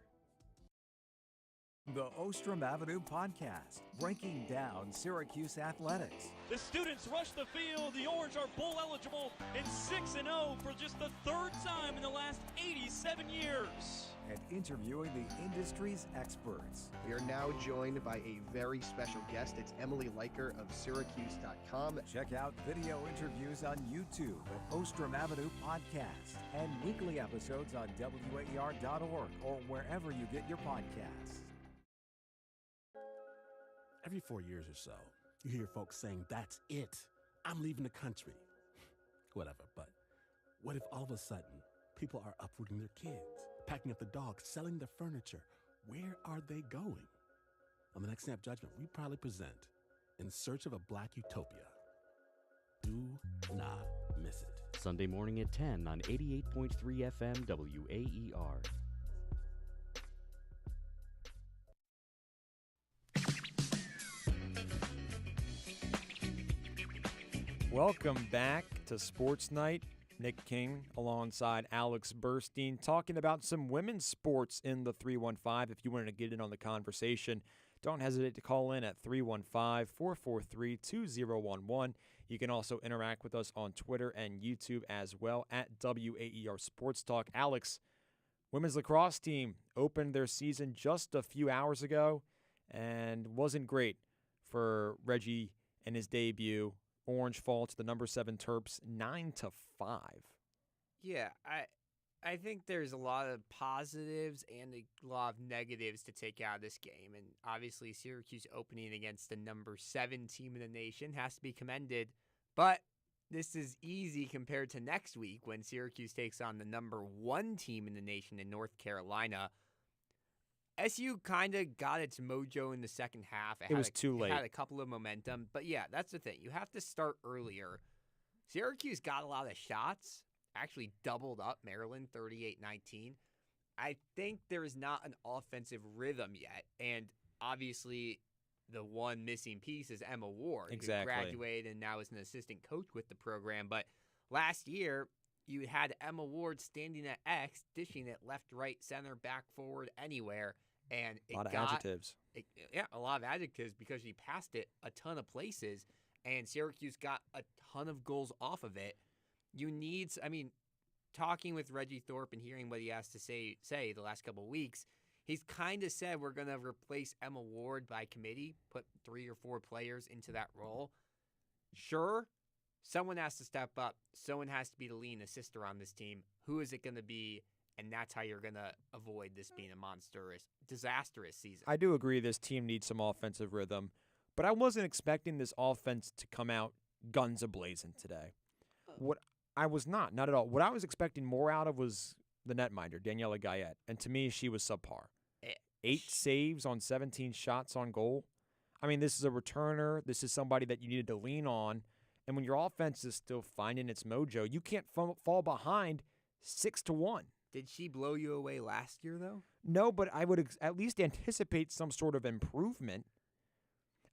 [SPEAKER 13] The Ostrom Avenue Podcast, breaking down Syracuse athletics.
[SPEAKER 14] The students rush the field. The Orange are bowl eligible and 6-0 for just the third time in the last 87 years.
[SPEAKER 13] And interviewing the industry's experts.
[SPEAKER 15] We are now joined by a very special guest. It's Emily Leiker of Syracuse.com.
[SPEAKER 13] Check out video interviews on YouTube at Ostrom Avenue Podcast and weekly episodes on WAER.org or wherever you get your podcasts.
[SPEAKER 7] Every 4 years or so, you hear folks saying, that's it. I'm leaving the country. Whatever, but what if all of a sudden people are uprooting their kids, packing up the dogs, selling the furniture? Where are they going? On the next Snap Judgment, we proudly present In Search of a Black Utopia. Do not miss it.
[SPEAKER 8] Sunday morning at 10 on 88.3 FM WAER.
[SPEAKER 1] Welcome back to Sports Night. Nick King alongside Alex Burstein talking about some women's sports in the 315. If you wanted to get in on the conversation, don't hesitate to call in at 315-443-2011. You can also interact with us on Twitter and YouTube as well at WAER Sports Talk. Alex, women's lacrosse team opened their season just a few hours ago and wasn't great for Reggie in his debut. Orange fall to the number 7 Terps 9-5.
[SPEAKER 2] Yeah, I think there's a lot of positives and a lot of negatives to take out of this game. And obviously Syracuse opening against the number 7 team in the nation has to be commended. But this is easy compared to next week when Syracuse takes on the number 1 team in the nation in North Carolina. SU kind of got its mojo in the second half.
[SPEAKER 1] It was too late.
[SPEAKER 2] It had a couple of momentum. But yeah, that's the thing. You have to start earlier. Syracuse got a lot of shots, actually doubled up Maryland 38-19. I think there is not an offensive rhythm yet. And obviously the one missing piece is Emma Ward,
[SPEAKER 1] exactly,
[SPEAKER 2] who graduated and now is an assistant coach with the program. But last year, you had Emma Ward standing at X, dishing it left, right, center, back, forward, anywhere. And it
[SPEAKER 1] a lot of adjectives.
[SPEAKER 2] A lot of adjectives because she passed it a ton of places, and Syracuse got a ton of goals off of it. You need, talking with Reggie Thorpe and hearing what he has to say the last couple of weeks, he's kind of said we're going to replace Emma Ward by committee, put 3 or 4 players into that role. Sure, someone has to step up. Someone has to be the leading assister on this team. Who is it going to be? And that's how you're going to avoid this being a disastrous season.
[SPEAKER 1] I do agree this team needs some offensive rhythm, but I wasn't expecting this offense to come out guns a-blazing today. What I was not at all. What I was expecting more out of was the netminder, Daniela Gayet, and to me, she was subpar. 8 saves on 17 shots on goal. I mean, this is a returner. This is somebody that you needed to lean on. And when your offense is still finding its mojo, you can't fall behind 6-1.
[SPEAKER 2] Did she blow you away last year, though?
[SPEAKER 1] No, but I would at least anticipate some sort of improvement.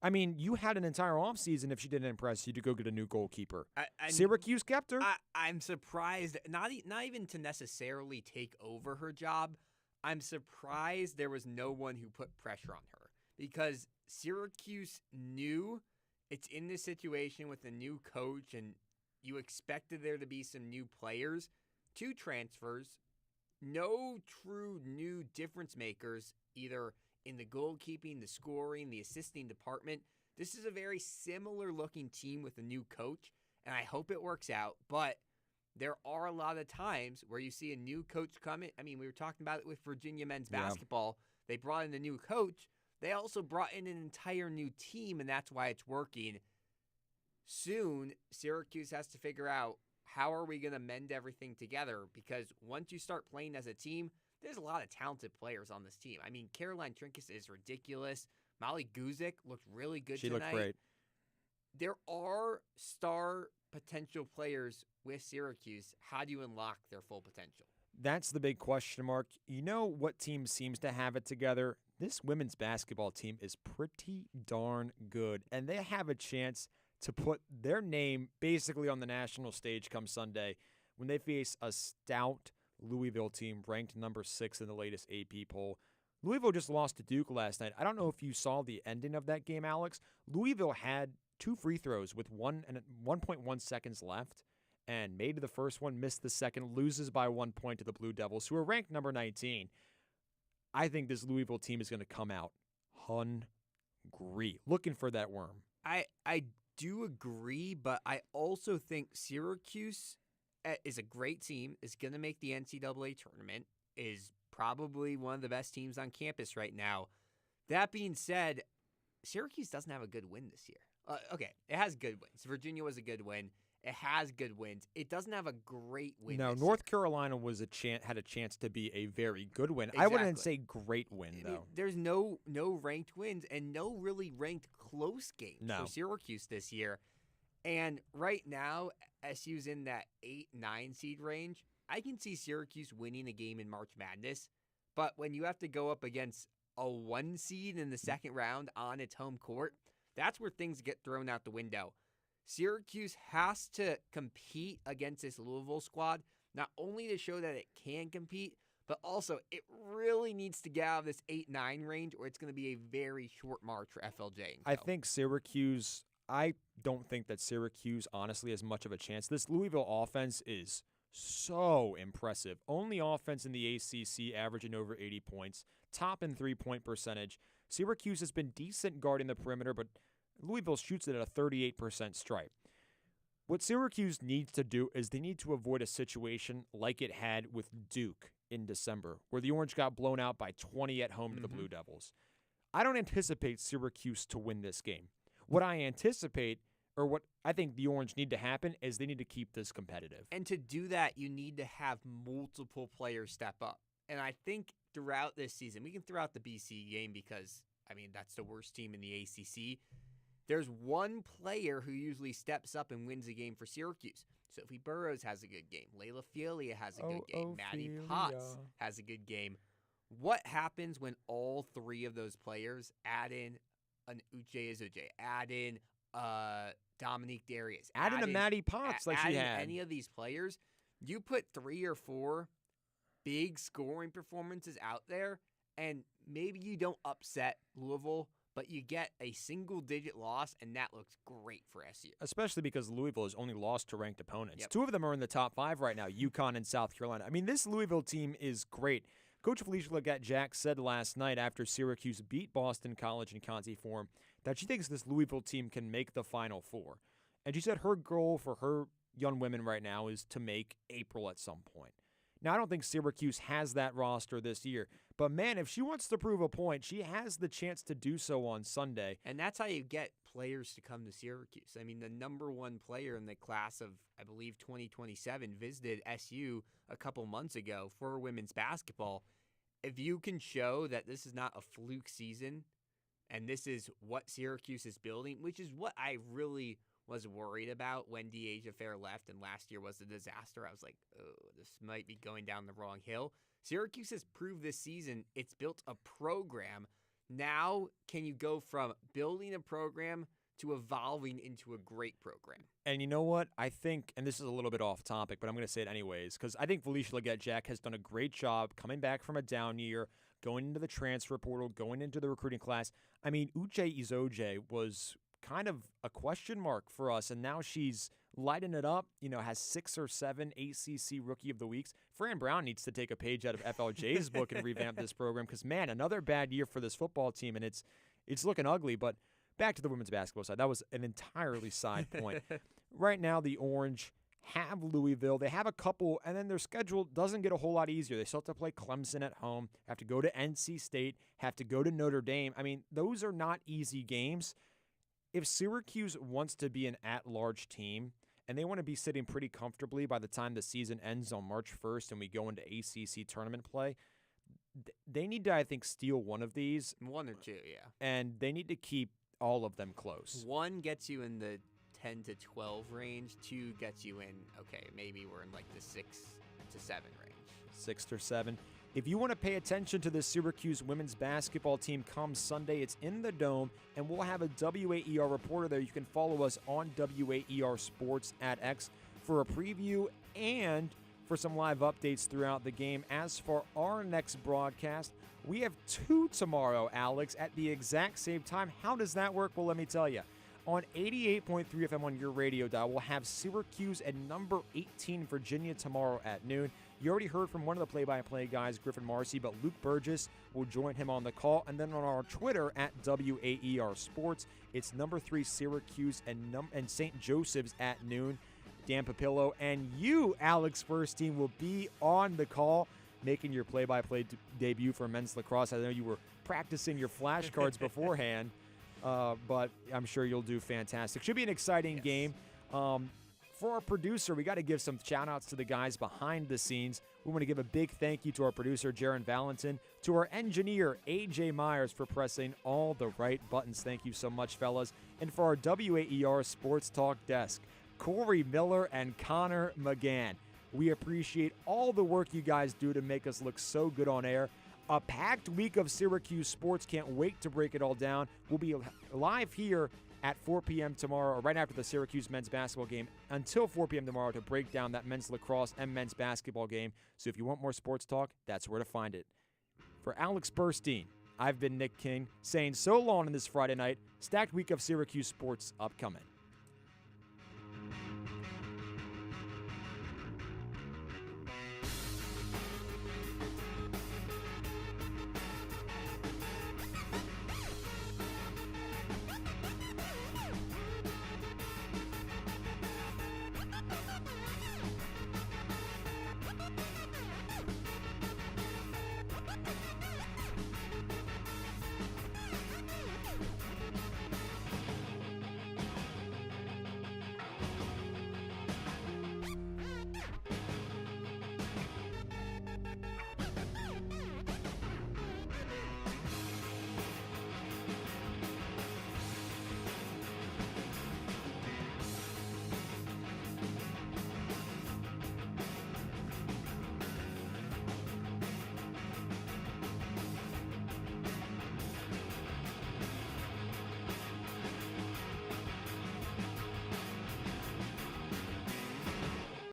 [SPEAKER 1] I mean, you had an entire offseason, if she didn't impress you, to go get a new goalkeeper. Syracuse kept her.
[SPEAKER 2] I'm surprised, not even to necessarily take over her job. I'm surprised there was no one who put pressure on her because Syracuse knew it's in this situation with a new coach and you expected there to be some new players, 2 transfers, no true new difference makers, either in the goalkeeping, the scoring, the assisting department. This is a very similar looking team with a new coach, and I hope it works out. But there are a lot of times where you see a new coach come in. I mean, we were talking about it with Virginia men's basketball. They brought in a new coach. They also brought in an entire new team, and that's why it's working. Soon, Syracuse has to figure out how are we going to mend everything together, because once you start playing as a team, there's a lot of talented players on this team. I mean, Caroline Trinkus is ridiculous. Molly Guzik looked really good tonight.
[SPEAKER 1] She looked great.
[SPEAKER 2] There are star potential players with Syracuse. How do you unlock their full potential?
[SPEAKER 1] That's the big question mark. You know what team seems to have it together? This women's basketball team is pretty darn good, and they have a chance to put their name basically on the national stage come Sunday when they face a stout Louisville team ranked number 6 in the latest AP poll. Louisville just lost to Duke last night. I don't know if you saw the ending of that game, Alex. Louisville had 2 free throws with 1.1 seconds left and made the first one, missed the second, loses by 1 point to the Blue Devils, who are ranked number 19. I think this Louisville team is going to come out hungry, looking for that worm.
[SPEAKER 2] I do agree, but I also think Syracuse is a great team, is going to make the NCAA tournament, is probably one of the best teams on campus right now. That being said, Syracuse doesn't have a good win this year. Okay, it has good wins. Virginia was a good win. It has good wins. It doesn't have a great win.
[SPEAKER 1] No,
[SPEAKER 2] this
[SPEAKER 1] North
[SPEAKER 2] year.
[SPEAKER 1] Carolina was had a chance to be a very good win.
[SPEAKER 2] Exactly.
[SPEAKER 1] I wouldn't say great win, though.
[SPEAKER 2] There's no ranked wins and no really ranked close games for Syracuse this year. And right now, SU's in that 8-9 seed range. I can see Syracuse winning a game in March Madness, but when you have to go up against a 1 seed in the second round on its home court, that's where things get thrown out the window. Syracuse has to compete against this Louisville squad, not only to show that it can compete, but also it really needs to get out of this 8-9 range, or it's going to be a very short march for FLJ.
[SPEAKER 1] I think Syracuse, I don't think that Syracuse honestly has much of a chance. This Louisville offense is so impressive. Only offense in the ACC averaging over 80 points, top in 3-point percentage. Syracuse has been decent guarding the perimeter, but Louisville shoots it at a 38% stripe. What Syracuse needs to do is they need to avoid a situation like it had with Duke in December, where the Orange got blown out by 20 at home to the Blue Devils. I don't anticipate Syracuse to win this game. What I anticipate, or what I think the Orange need to happen, is they need to keep this competitive.
[SPEAKER 2] And to do that, you need to have multiple players step up. And I think throughout this season, we can throw out the BC game because, I mean, that's the worst team in the ACC. There's one player who usually steps up and wins a game for Syracuse. Sophie Burrows has a good game. Layla Felia has a good game. Maddie Potts has a good game. What happens when all 3 of those players add in an Uche Azuche, add in Dominique Darius,
[SPEAKER 1] add in a Maddie Potts like she had.
[SPEAKER 2] Any of these players, you put 3 or 4 big scoring performances out there, and maybe you don't upset Louisville, but you get a single-digit loss, and that looks great for SU.
[SPEAKER 1] Especially because Louisville has only lost to ranked opponents.
[SPEAKER 2] Yep.
[SPEAKER 1] 2 of them are in the top 5 right now, UConn and South Carolina. I mean, this Louisville team is great. Coach Felicia Leggett-Jack said last night after Syracuse beat Boston College in Conti Forum that she thinks this Louisville team can make the Final Four. And she said her goal for her young women right now is to make April at some point. Now, I don't think Syracuse has that roster this year, but man, if she wants to prove a point, she has the chance to do so on Sunday.
[SPEAKER 2] And that's how you get players to come to Syracuse. I mean, the number 1 player in the class of, I believe, 2027 visited SU a couple months ago for women's basketball. If you can show that this is not a fluke season And this is what Syracuse is building, which is what I really was worried about when DeAsia Fair left and last year was a disaster. I was like, oh, this might be going down the wrong hill. Syracuse has proved this season it's built a program. Now, can you go from building a program to evolving into a great program?
[SPEAKER 1] And you know what? I think, and this is a little bit off topic, but I'm going to say it anyways, because I think Felicia Leggett-Jack has done a great job coming back from a down year, going into the transfer portal, going into the recruiting class. I mean, Uche Izoje was kind of a question mark for us, and now she's lighting it up, has 6 or 7 ACC Rookie of the Weeks. Fran Brown needs to take a page out of FLJ's book and revamp this program because, man, another bad year for this football team, and it's looking ugly. But back to the women's basketball side. That was an entirely side point. Right now, the Orange have Louisville. They have a couple, and then their schedule doesn't get a whole lot easier. They still have to play Clemson at home, have to go to NC State, have to go to Notre Dame. I mean, those are not easy games. If Syracuse wants to be an at-large team, and they want to be sitting pretty comfortably by the time the season ends on March 1st and we go into ACC tournament play, they need to, I think, steal one of these.
[SPEAKER 2] 1 or 2, yeah.
[SPEAKER 1] And they need to keep all of them close.
[SPEAKER 2] 1 gets you in the 10 to 12 range. 2 gets you in, okay, maybe we're in like the 6 to 7 range.
[SPEAKER 1] 6 or 7. If you want to pay attention to the Syracuse women's basketball team come Sunday, it's in the Dome, and we'll have a WAER reporter there. You can follow us on WAER Sports at X for a preview and for some live updates throughout the game. As for our next broadcast, we have 2 tomorrow, Alex, at the exact same time. How does that work? Well, let me tell you. On 88.3 FM on your radio dial, we'll have Syracuse at number 18 Virginia tomorrow at noon. You already heard from one of the play-by-play guys, Griffin Marcy, but Luke Burgess will join him on the call. And then on our Twitter at WAER Sports, it's number 3 Syracuse and St. Joseph's at noon. Dan Papillo and you, Alex Furstein, will be on the call, making your play-by-play debut for men's lacrosse. I know you were practicing your flashcards beforehand, but I'm sure you'll do fantastic. Should be an exciting game. For our producer, we got to give some shout-outs to the guys behind the scenes. We want to give a big thank you to our producer, Jaron Valentin, to our engineer, AJ Myers, for pressing all the right buttons. Thank you so much, fellas. And for our WAER Sports Talk desk, Corey Miller and Connor McGann. We appreciate all the work you guys do to make us look so good on air. A packed week of Syracuse sports. Can't wait to break it all down. We'll be live here at 4 p.m. tomorrow, or right after the Syracuse men's basketball game, until 4 p.m. tomorrow to break down that men's lacrosse and men's basketball game. So if you want more sports talk, that's where to find it. For Alex Burstein, I've been Nick King, saying so long on this Friday night. Stacked week of Syracuse sports upcoming.